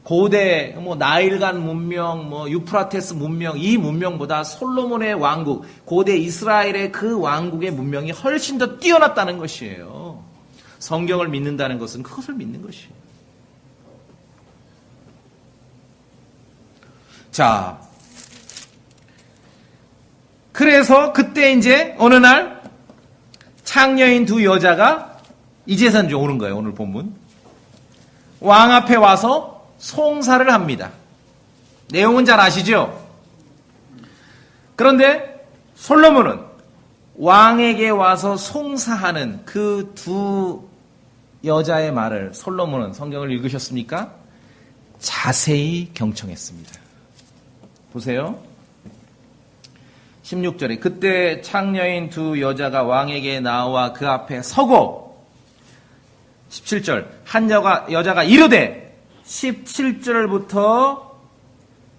고대 나일간 문명, 유프라테스 문명, 이 문명보다 솔로몬의 왕국, 고대 이스라엘의 그 왕국의 문명이 훨씬 더 뛰어났다는 것이에요. 성경을 믿는다는 것은 그것을 믿는 것이에요. 자, 그래서 그때 이제 어느 날 창녀인 두 여자가 이제선 좀 오는 거예요. 오늘 본문. 왕 앞에 와서 송사를 합니다. 내용은 잘 아시죠? 그런데 솔로몬은 왕에게 와서 송사하는 그 두 여자의 말을 솔로몬은 성경을 읽으셨습니까? 자세히 경청했습니다. 보세요. 16절에 그때 창녀인 두 여자가 왕에게 나와 그 앞에 서고 17절 한 여자가 이르되 17절부터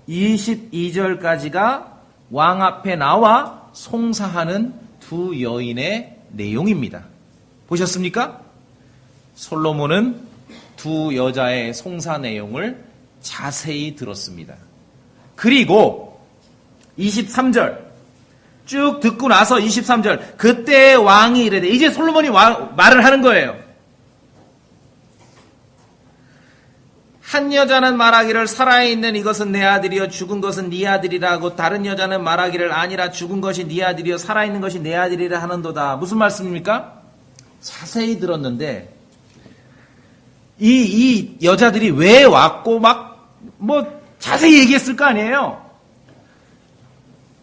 22절까지가 왕 앞에 나와 송사하는 두 여인의 내용입니다. 보셨습니까? 솔로몬은 두 여자의 송사 내용을 자세히 들었습니다. 그리고 23절 쭉 듣고 나서 23절 그때 왕이 이르되, 이제 솔로몬이 말을 하는 거예요. 한 여자는 말하기를 살아있는 이것은 내 아들이요 죽은 것은 네 아들이라고, 다른 여자는 말하기를 아니라 죽은 것이 네 아들이요 살아있는 것이 내 아들이라 하는도다. 무슨 말씀입니까? 자세히 들었는데 이 여자들이 왜 왔고 자세히 얘기했을 거 아니에요.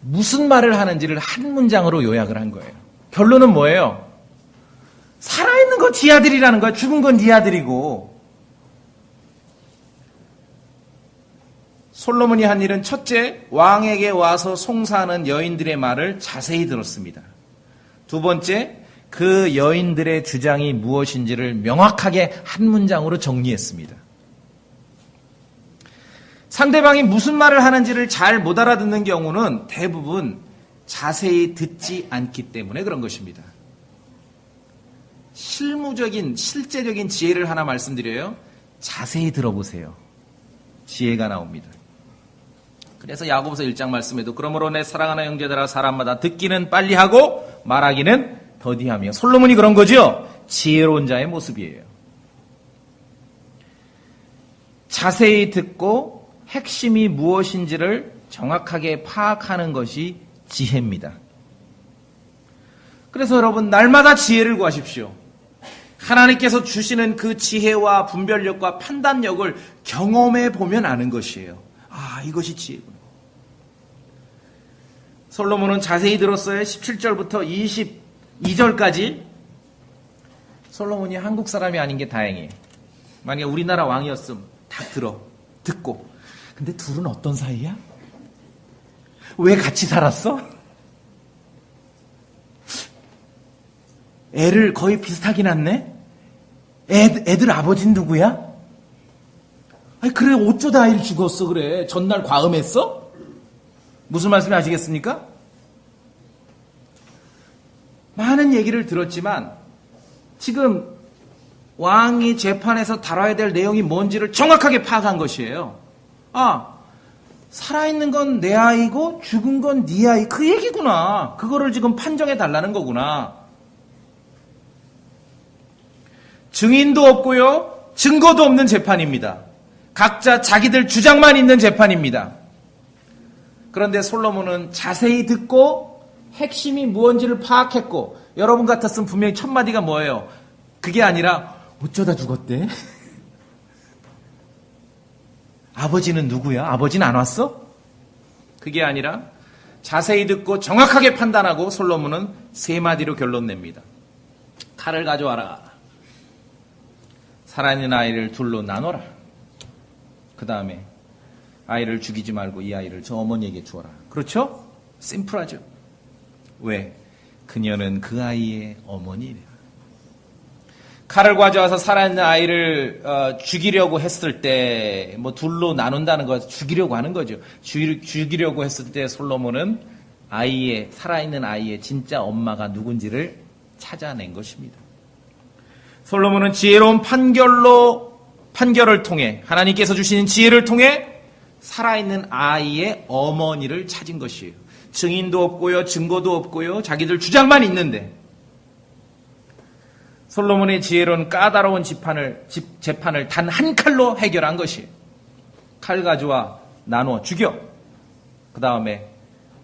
무슨 말을 하는지를 한 문장으로 요약을 한 거예요. 결론은 뭐예요? 살아있는 건 지 아들이라는 거야. 죽은 건 네 아들이고. 솔로몬이 한 일은 첫째, 왕에게 와서 송사하는 여인들의 말을 자세히 들었습니다. 두 번째, 그 여인들의 주장이 무엇인지를 명확하게 한 문장으로 정리했습니다. 상대방이 무슨 말을 하는지를 잘 못 알아듣는 경우는 대부분 자세히 듣지 않기 때문에 그런 것입니다. 실제적인 지혜를 하나 말씀드려요. 자세히 들어보세요. 지혜가 나옵니다. 그래서 야고보서 1장 말씀에도 그러므로 내 사랑하는 형제들아 사람마다 듣기는 빨리 하고 말하기는 더디하며, 솔로몬이 그런 거죠. 지혜로운 자의 모습이에요. 자세히 듣고 핵심이 무엇인지를 정확하게 파악하는 것이 지혜입니다. 그래서 여러분 날마다 지혜를 구하십시오. 하나님께서 주시는 그 지혜와 분별력과 판단력을 경험해 보면 아는 것이에요. 아, 이것이 지혜구나. 솔로몬은 자세히 들었어요. 17절부터 22절까지. 솔로몬이 한국 사람이 아닌 게 다행이에요. 만약에 우리나라 왕이었으면 다 듣고. 근데 둘은 어떤 사이야? 왜 같이 살았어? 애를 거의 비슷하게 낳네? 애들 아버지는 누구야? 아니, 그래, 어쩌다 아이를 죽었어, 그래. 전날 과음했어? 무슨 말씀이 아시겠습니까? 많은 얘기를 들었지만, 지금 왕이 재판에서 다뤄야 될 내용이 뭔지를 정확하게 파악한 것이에요. 아, 살아있는 건 내 아이고 죽은 건 네 아이, 그 얘기구나. 그거를 지금 판정해 달라는 거구나. 증인도 없고요, 증거도 없는 재판입니다. 각자 자기들 주장만 있는 재판입니다. 그런데 솔로몬은 자세히 듣고 핵심이 무엇인지를 파악했고, 여러분 같았으면 분명히 첫 마디가 뭐예요? 그게 아니라 어쩌다 죽었대? 아버지는 누구야? 아버지는 안 왔어? 그게 아니라 자세히 듣고 정확하게 판단하고 솔로몬은 세 마디로 결론 냅니다. 칼을 가져와라. 살아있는 아이를 둘로 나눠라. 그 다음에 아이를 죽이지 말고 이 아이를 저 어머니에게 주어라. 그렇죠? 심플하죠? 왜? 그녀는 그 아이의 어머니래. 칼을 가져와서 살아있는 아이를 죽이려고 했을 때, 둘로 나눈다는 거, 죽이려고 하는 거죠. 죽이려고 했을 때 솔로몬은 살아있는 아이의 진짜 엄마가 누군지를 찾아낸 것입니다. 솔로몬은 지혜로운 판결을 통해, 하나님께서 주시는 지혜를 통해 살아있는 아이의 어머니를 찾은 것이에요. 증인도 없고요, 증거도 없고요, 자기들 주장만 있는데, 솔로몬의 지혜로운 까다로운 재판을 단 한 칼로 해결한 것이에요. 칼 가져와 나누어 죽여. 그 다음에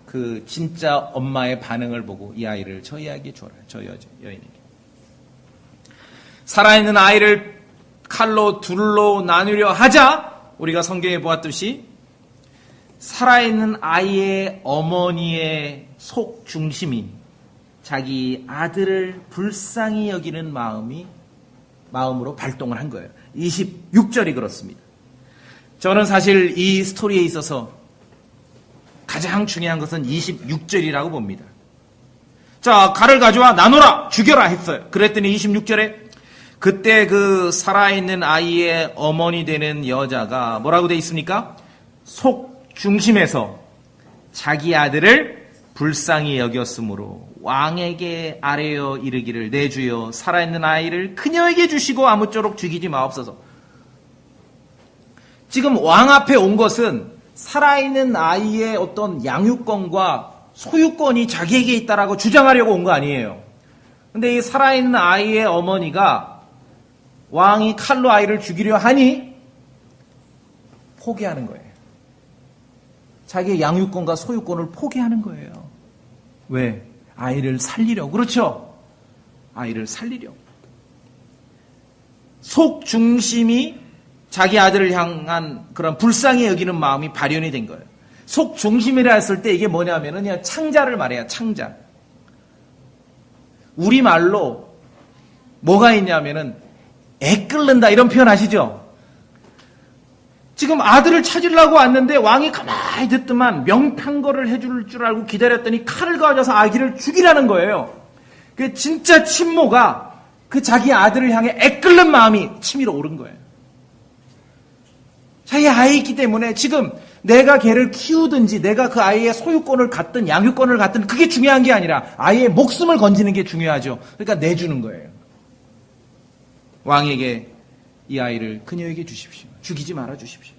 그 진짜 엄마의 반응을 보고 이 아이를 저 아이에게 줘라. 저 여인에게. 살아있는 아이를 칼로 둘로 나누려 하자, 우리가 성경에 보았듯이 살아있는 아이의 어머니의 속 중심이 자기 아들을 불쌍히 여기는 마음으로 발동을 한 거예요. 26절이 그렇습니다. 저는 사실 이 스토리에 있어서 가장 중요한 것은 26절이라고 봅니다. 자, 칼을 가져와 나눠라, 죽여라 했어요. 그랬더니 26절에 그때 그 살아있는 아이의 어머니 되는 여자가 뭐라고 돼 있습니까? 속 중심에서 자기 아들을 불쌍히 여겼으므로 왕에게 아뢰어 이르기를 내 주여 살아있는 아이를 그녀에게 주시고 아무쪼록 죽이지 마옵소서. 지금 왕 앞에 온 것은 살아있는 아이의 어떤 양육권과 소유권이 자기에게 있다라고 주장하려고 온 거 아니에요. 근데 이 살아있는 아이의 어머니가 왕이 칼로 아이를 죽이려 하니 포기하는 거예요. 자기의 양육권과 소유권을 포기하는 거예요. 왜? 아이를 살리려고. 그렇죠? 아이를 살리려고. 속 중심이 자기 아들을 향한 그런 불쌍히 여기는 마음이 발현이 된 거예요. 속 중심이라 했을 때 이게 뭐냐면은 그냥 창자를 말해요. 창자. 우리말로 뭐가 있냐면은 애 끓는다 이런 표현 아시죠? 지금 아들을 찾으려고 왔는데 왕이 가만히 듣더만 명탕거를 해줄 줄 알고 기다렸더니 칼을 가져서 아기를 죽이라는 거예요. 그 진짜 친모가 그 자기 아들을 향해 애 끓는 마음이 치밀어 오른 거예요. 자기 아이 있기 때문에 지금 내가 걔를 키우든지 내가 그 아이의 소유권을 갖든 양육권을 갖든 그게 중요한 게 아니라 아이의 목숨을 건지는 게 중요하죠. 그러니까 내주는 거예요. 왕에게 이 아이를 그녀에게 주십시오. 죽이지 말아 주십시오.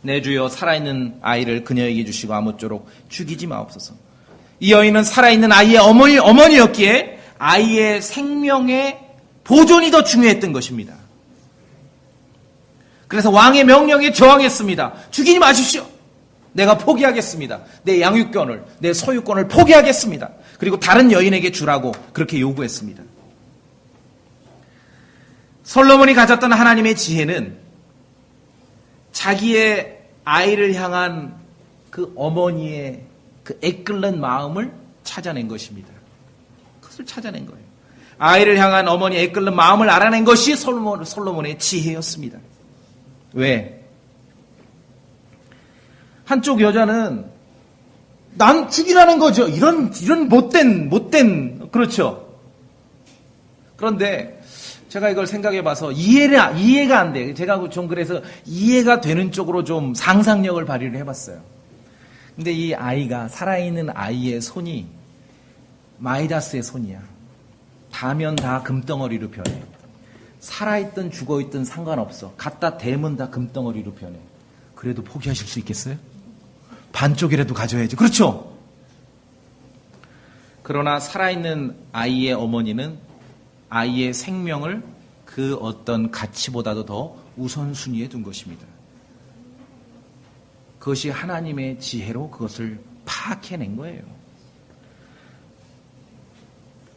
내 주여 살아있는 아이를 그녀에게 주시고 아무쪼록 죽이지 마옵소서. 이 여인은 살아있는 아이의 어머니였기에 아이의 생명의 보존이 더 중요했던 것입니다. 그래서 왕의 명령에 저항했습니다. 죽이지 마십시오. 내가 포기하겠습니다. 내 양육권을, 내 소유권을 포기하겠습니다. 그리고 다른 여인에게 주라고 그렇게 요구했습니다. 솔로몬이 가졌던 하나님의 지혜는 자기의 아이를 향한 그 어머니의 그 애끓는 마음을 찾아낸 것입니다. 그것을 찾아낸 거예요. 아이를 향한 어머니의 애끓는 마음을 알아낸 것이 솔로몬의 지혜였습니다. 왜? 한쪽 여자는 난 죽이라는 거죠. 이런 못된 그렇죠. 그런데 제가 이걸 생각해 봐서 이해가 안 돼. 제가 좀 그래서 이해가 되는 쪽으로 좀 상상력을 발휘를 해봤어요. 근데 이 아이가 살아있는 아이의 손이 마이다스의 손이야. 닿으면 다 금덩어리로 변해. 살아있든 죽어있든 상관없어. 갖다 대면 다 금덩어리로 변해. 그래도 포기하실 수 있겠어요? 반쪽이라도 가져야지. 그렇죠? 그러나 살아있는 아이의 어머니는 아이의 생명을 그 어떤 가치보다도 더 우선순위에 둔 것입니다. 그것이 하나님의 지혜로 그것을 파악해낸 거예요.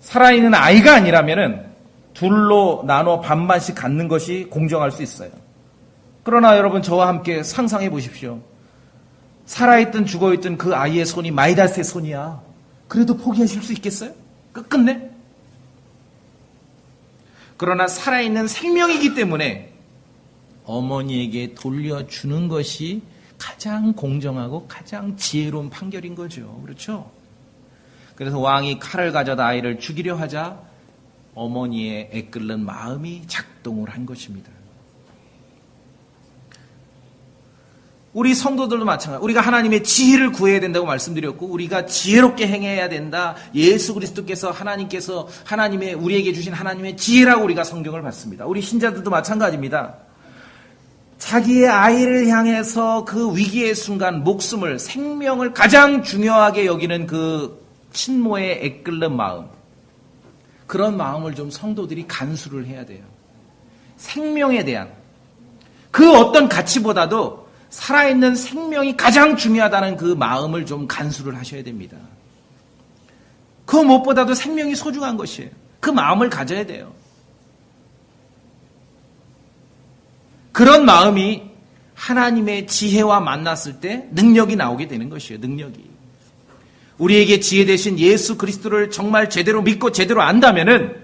살아있는 아이가 아니라면은 둘로 나눠 반반씩 갖는 것이 공정할 수 있어요. 그러나 여러분 저와 함께 상상해 보십시오. 살아있든 죽어있든 그 아이의 손이 마이다스의 손이야. 그래도 포기하실 수 있겠어요? 끝끝내? 그러나 살아있는 생명이기 때문에 어머니에게 돌려주는 것이 가장 공정하고 가장 지혜로운 판결인 거죠. 그렇죠? 그래서 왕이 칼을 가져다 아이를 죽이려 하자 어머니의 애끓는 마음이 작동을 한 것입니다. 우리 성도들도 마찬가지입니다. 우리가 하나님의 지혜를 구해야 된다고 말씀드렸고 우리가 지혜롭게 행해야 된다. 예수 그리스도께서 하나님의 우리에게 주신 하나님의 지혜라고 우리가 성경을 받습니다. 우리 신자들도 마찬가지입니다. 자기의 아이를 향해서 그 위기의 순간 목숨을 생명을 가장 중요하게 여기는 그 친모의 애끓는 마음, 그런 마음을 좀 성도들이 간수를 해야 돼요. 생명에 대한 그 어떤 가치보다도 살아있는 생명이 가장 중요하다는 그 마음을 좀 간수를 하셔야 됩니다. 그 무엇보다도 생명이 소중한 것이에요. 그 마음을 가져야 돼요. 그런 마음이 하나님의 지혜와 만났을 때 능력이 나오게 되는 것이에요. 능력이. 우리에게 지혜 되신 예수 그리스도를 정말 제대로 믿고 제대로 안다면은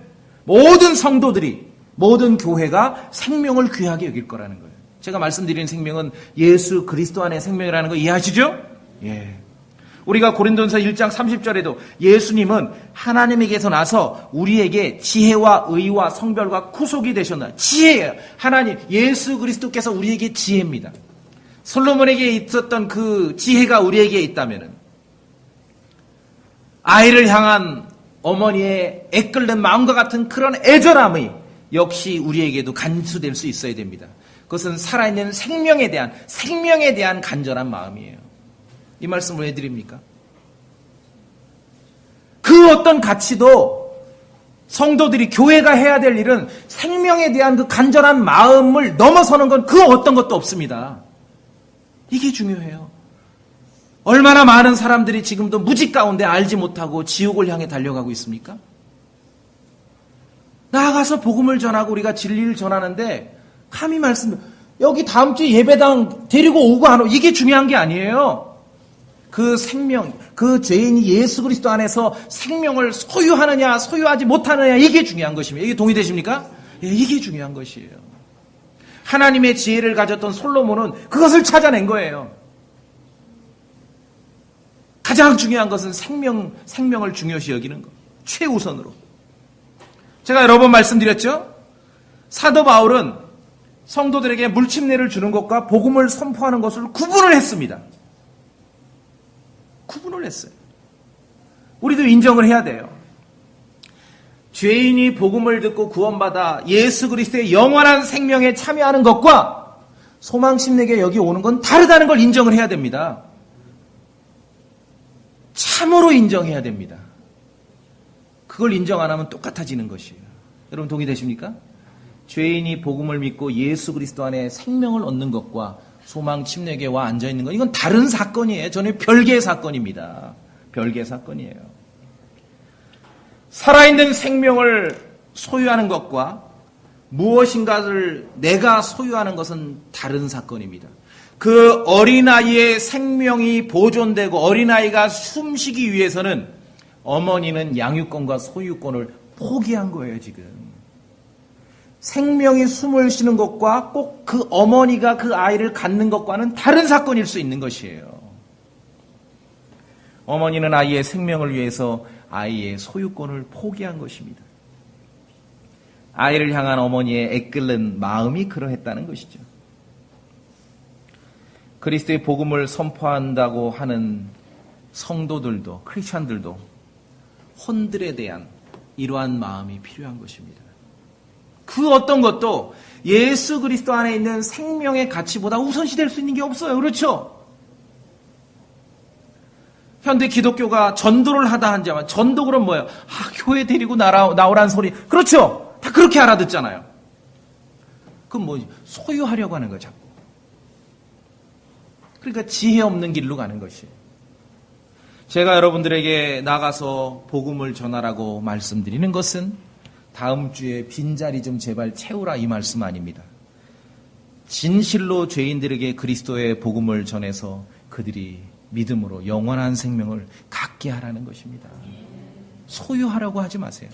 모든 성도들이, 모든 교회가 생명을 귀하게 여길 거라는 거예요. 제가 말씀드리는 생명은 예수 그리스도 안의 생명이라는 거 이해하시죠? 예. 우리가 고린도전서 1장 30절에도 예수님은 하나님에게서 나서 우리에게 지혜와 의와 성별과 구속이 되셨나. 지혜예요. 하나님, 예수 그리스도께서 우리에게 지혜입니다. 솔로몬에게 있었던 그 지혜가 우리에게 있다면은 아이를 향한 어머니의 애끓는 마음과 같은 그런 애절함이 역시 우리에게도 간수될 수 있어야 됩니다. 그것은 살아있는 생명에 대한 간절한 마음이에요. 이 말씀을 왜 드립니까? 그 어떤 가치도 성도들이, 교회가 해야 될 일은 생명에 대한 그 간절한 마음을 넘어서는 건 그 어떤 것도 없습니다. 이게 중요해요. 얼마나 많은 사람들이 지금도 무지 가운데 알지 못하고 지옥을 향해 달려가고 있습니까? 나아가서 복음을 전하고 우리가 진리를 전하는데 감히 여기 다음 주 예배당 데리고 오고 안 오고 이게 중요한 게 아니에요. 그 생명, 그 죄인이 예수 그리스도 안에서 생명을 소유하느냐 소유하지 못하느냐 이게 중요한 것입니다. 이게 동의되십니까? 예, 이게 중요한 것이에요. 하나님의 지혜를 가졌던 솔로몬은 그것을 찾아낸 거예요. 가장 중요한 것은 생명을 중요시 여기는 것. 최우선으로. 제가 여러 번 말씀드렸죠? 사도 바울은 성도들에게 물침례를 주는 것과 복음을 선포하는 것을 구분을 했습니다. 구분을 했어요. 우리도 인정을 해야 돼요. 죄인이 복음을 듣고 구원받아 예수 그리스도의 영원한 생명에 참여하는 것과 소망침례교에 여기 오는 건 다르다는 걸 인정을 해야 됩니다. 참으로 인정해야 됩니다. 그걸 인정 안 하면 똑같아지는 것이에요. 여러분 동의되십니까? 죄인이 복음을 믿고 예수 그리스도 안에 생명을 얻는 것과 소망 침례교회와 앉아있는 것, 이건 다른 사건이에요. 저는 별개의 사건입니다. 별개의 사건이에요. 살아있는 생명을 소유하는 것과 무엇인가를 내가 소유하는 것은 다른 사건입니다. 그 어린아이의 생명이 보존되고 어린아이가 숨쉬기 위해서는 어머니는 양육권과 소유권을 포기한 거예요, 지금. 생명이 숨을 쉬는 것과 꼭 그 어머니가 그 아이를 갖는 것과는 다른 사건일 수 있는 것이에요. 어머니는 아이의 생명을 위해서 아이의 소유권을 포기한 것입니다. 아이를 향한 어머니의 애끓는 마음이 그러했다는 것이죠. 그리스도의 복음을 선포한다고 하는 성도들도, 크리스찬들도 혼들에 대한 이러한 마음이 필요한 것입니다. 그 어떤 것도 예수 그리스도 안에 있는 생명의 가치보다 우선시될 수 있는 게 없어요. 그렇죠? 현대 기독교가 전도를 하다 한자면 전도 그럼 뭐예요? 교회 데리고 나오란 소리. 그렇죠? 다 그렇게 알아듣잖아요. 그럼 뭐 소유하려고 하는 거예요, 자꾸. 그러니까 지혜 없는 길로 가는 것이에요. 제가 여러분들에게 나가서 복음을 전하라고 말씀드리는 것은 다음 주에 빈자리 좀 제발 채우라 이 말씀 아닙니다. 진실로 죄인들에게 그리스도의 복음을 전해서 그들이 믿음으로 영원한 생명을 갖게 하라는 것입니다. 소유하라고 하지 마세요.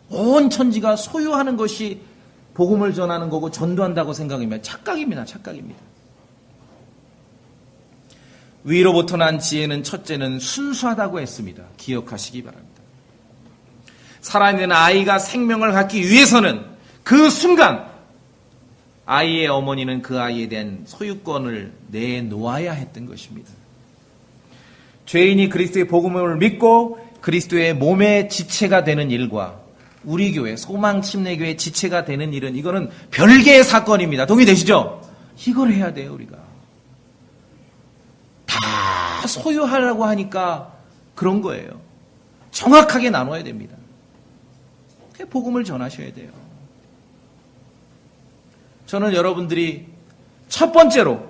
온 천지가 소유하는 것이 복음을 전하는 거고 전도한다고 생각하면 착각입니다. 착각입니다. 위로부터 난 지혜는 첫째는 순수하다고 했습니다. 기억하시기 바랍니다. 살아있는 아이가 생명을 갖기 위해서는 그 순간 아이의 어머니는 그 아이에 대한 소유권을 내놓아야 했던 것입니다. 죄인이 그리스도의 복음을 믿고 그리스도의 몸의 지체가 되는 일과 우리 교회, 소망침례교회 지체가 되는 일은 이거는 별개의 사건입니다. 동의되시죠? 이걸 해야 돼요, 우리가. 다 소유하려고 하니까 그런 거예요. 정확하게 나눠야 됩니다. 복음을 전하셔야 돼요. 저는 여러분들이 첫 번째로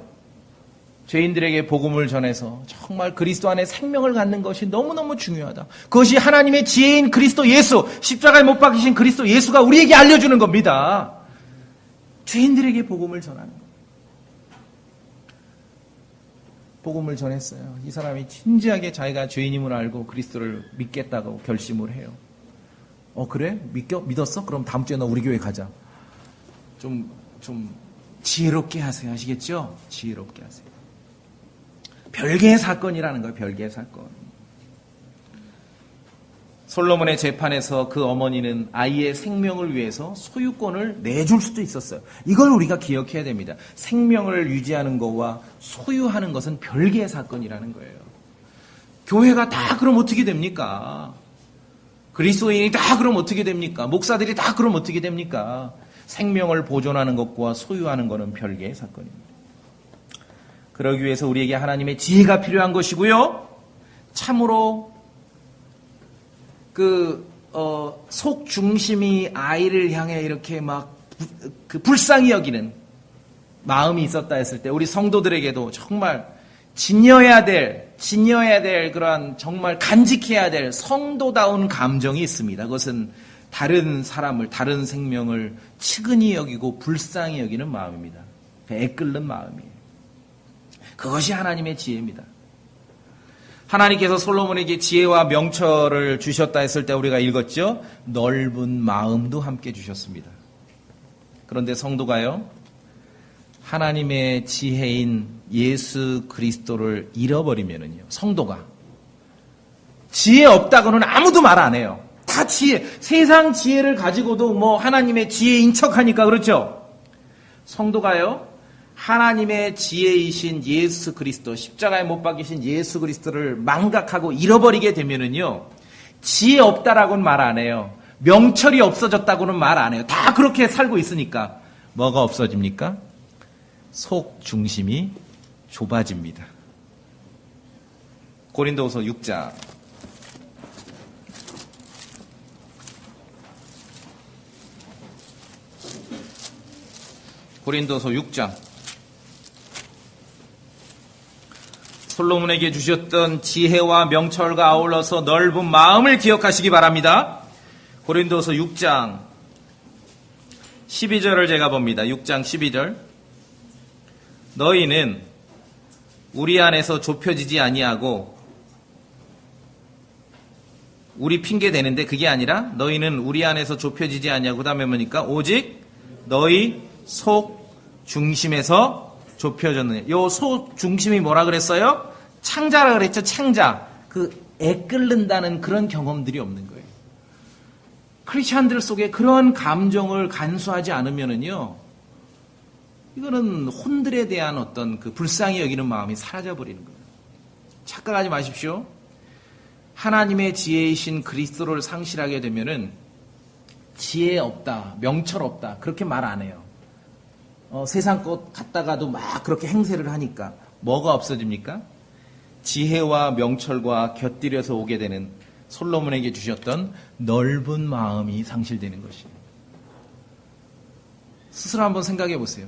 죄인들에게 복음을 전해서 정말 그리스도 안에 생명을 갖는 것이 너무너무 중요하다. 그것이 하나님의 지혜인 그리스도 예수, 십자가에 못 박히신 그리스도 예수가 우리에게 알려주는 겁니다. 죄인들에게 복음을 전하는 것. 복음을 전했어요. 이 사람이 진지하게 자기가 죄인임을 알고 그리스도를 믿겠다고 결심을 해요. 그래? 믿었어? 그럼 다음 주에 너 우리 교회 가자. 좀 지혜롭게 하세요. 아시겠죠? 지혜롭게 하세요. 별개의 사건이라는 거예요. 별개의 사건. 솔로몬의 재판에서 그 어머니는 아이의 생명을 위해서 소유권을 내줄 수도 있었어요. 이걸 우리가 기억해야 됩니다. 생명을 유지하는 것과 소유하는 것은 별개의 사건이라는 거예요. 교회가 다 그럼 어떻게 됩니까? 그리스도인이 다 그럼 어떻게 됩니까? 목사들이 다 그럼 어떻게 됩니까? 생명을 보존하는 것과 소유하는 것은 별개의 사건입니다. 그러기 위해서 우리에게 하나님의 지혜가 필요한 것이고요. 참으로 속 중심이 아이를 향해 이렇게 막 불쌍히 여기는 마음이 있었다 했을 때 우리 성도들에게도 정말 지녀야 될 그러한 정말 간직해야 될 성도다운 감정이 있습니다. 그것은 다른 사람을, 다른 생명을 측은히 여기고 불쌍히 여기는 마음입니다. 애끓는 마음이에요. 그것이 하나님의 지혜입니다. 하나님께서 솔로몬에게 지혜와 명철을 주셨다 했을 때 우리가 읽었죠. 넓은 마음도 함께 주셨습니다. 그런데 성도가요, 하나님의 지혜인 예수 그리스도를 잃어버리면은요, 성도가 지혜 없다고는 아무도 말 안 해요. 다 지혜, 세상 지혜를 가지고도 뭐 하나님의 지혜인 척하니까 그렇죠. 성도가요, 하나님의 지혜이신 예수 그리스도, 십자가에 못 박히신 예수 그리스도를 망각하고 잃어버리게 되면은요, 지혜 없다라고는 말 안 해요. 명철이 없어졌다고는 말 안 해요. 다 그렇게 살고 있으니까 뭐가 없어집니까? 속 중심이 좁아집니다. 고린도후서 6장. 고린도서 6장. 솔로몬에게 주셨던 지혜와 명철과 아울러서 넓은 마음을 기억하시기 바랍니다. 고린도서 6장 12절을 제가 봅니다. 6장 12절. 너희는 우리 안에서 좁혀지지 아니하고, 우리 핑계 대는데 그게 아니라 너희는 우리 안에서 좁혀지지 아니하고, 그 다음에 뭐니까? 오직 너희 속 중심에서 좁혀졌느냐. 요 속 중심이 뭐라 그랬어요? 창자라 그랬죠. 창자. 애끓는다는 그런 경험들이 없는 거예요. 크리스찬들 속에 그런 감정을 간수하지 않으면은요, 이거는 혼들에 대한 어떤 불쌍히 여기는 마음이 사라져버리는 거예요. 착각하지 마십시오. 하나님의 지혜이신 그리스도를 상실하게 되면은 지혜 없다, 명철 없다, 그렇게 말 안 해요. 세상 것 갖다가도 막 그렇게 행세를 하니까 뭐가 없어집니까? 지혜와 명철과 곁들여서 오게 되는 솔로몬에게 주셨던 넓은 마음이 상실되는 것이에요. 스스로 한번 생각해 보세요.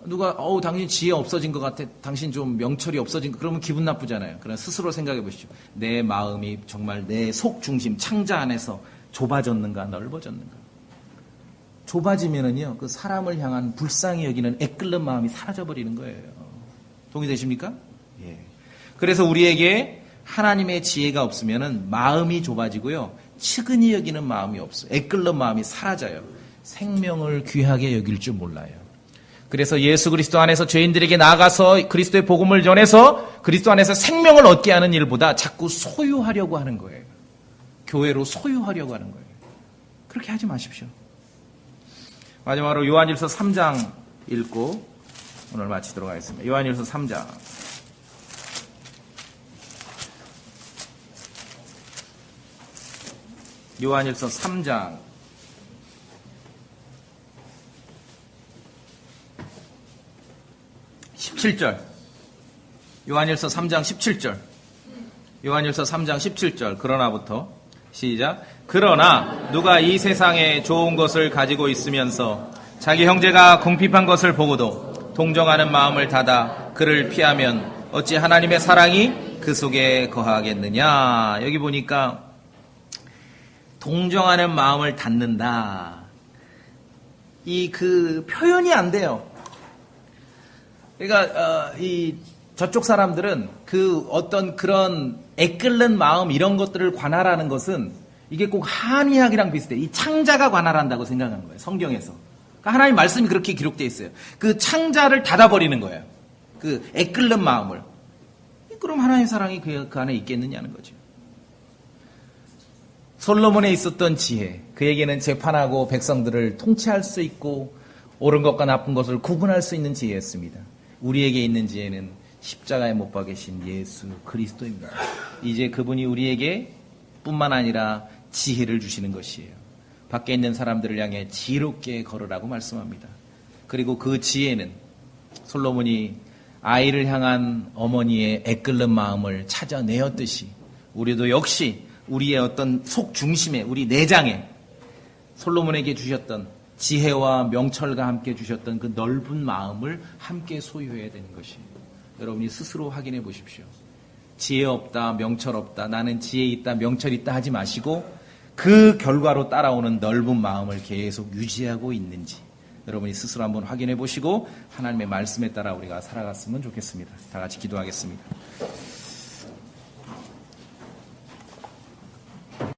누가 당신 지혜 없어진 것 같아, 당신 좀 명철이 없어진 것, 그러면 기분 나쁘잖아요. 그러나 스스로 생각해 보시죠. 내 마음이 정말 내 속 중심 창자 안에서 좁아졌는가 넓어졌는가. 좁아지면은요, 그 사람을 향한 불쌍히 여기는 애끓는 마음이 사라져버리는 거예요. 동의되십니까? 예. 그래서 우리에게 하나님의 지혜가 없으면은 마음이 좁아지고요, 측은히 여기는 마음이 없어요. 애끓는 마음이 사라져요. 생명을 귀하게 여길 줄 몰라요. 그래서 예수 그리스도 안에서 죄인들에게 나아가서 그리스도의 복음을 전해서 그리스도 안에서 생명을 얻게 하는 일보다 자꾸 소유하려고 하는 거예요. 교회로 소유하려고 하는 거예요. 그렇게 하지 마십시오. 마지막으로 요한일서 3장 읽고 오늘 마치도록 하겠습니다. 요한일서 3장. 요한일서 3장 17절. 요한일서 3장 17절. 요한일서 3장 17절. 그러나부터 시작. 그러나 누가 이 세상에 좋은 것을 가지고 있으면서 자기 형제가 궁핍한 것을 보고도 동정하는 마음을 닫아 그를 피하면 어찌 하나님의 사랑이 그 속에 거하겠느냐. 여기 보니까 동정하는 마음을 닫는다. 표현이 안 돼요. 그러니까 저쪽 사람들은 어떤 그런 애끓는 마음 이런 것들을 관할하는 것은 이게 꼭 한의학이랑 비슷해. 이 창자가 관할한다고 생각하는 거예요. 성경에서. 그러니까 하나님 말씀이 그렇게 기록되어 있어요. 그 창자를 닫아버리는 거예요. 애끓는 마음을. 그럼 하나님의 사랑이 그 안에 있겠느냐는 거죠. 솔로몬에 있었던 지혜, 그에게는 재판하고 백성들을 통치할 수 있고 옳은 것과 나쁜 것을 구분할 수 있는 지혜였습니다. 우리에게 있는 지혜는 십자가에 못 박으신 예수 그리스도입니다. 이제 그분이 우리에게 뿐만 아니라 지혜를 주시는 것이에요. 밖에 있는 사람들을 향해 지혜롭게 걸으라고 말씀합니다. 그리고 그 지혜는 솔로몬이 아이를 향한 어머니의 애끓는 마음을 찾아내었듯이 우리도 역시 우리의 어떤 속 중심에, 우리 내장에 솔로몬에게 주셨던 지혜와 명철과 함께 주셨던 그 넓은 마음을 함께 소유해야 되는 것이에요. 여러분이 스스로 확인해 보십시오. 지혜 없다, 명철 없다, 나는 지혜 있다, 명철 있다 하지 마시고 그 결과로 따라오는 넓은 마음을 계속 유지하고 있는지 여러분이 스스로 한번 확인해 보시고 하나님의 말씀에 따라 우리가 살아갔으면 좋겠습니다. 다 같이 기도하겠습니다.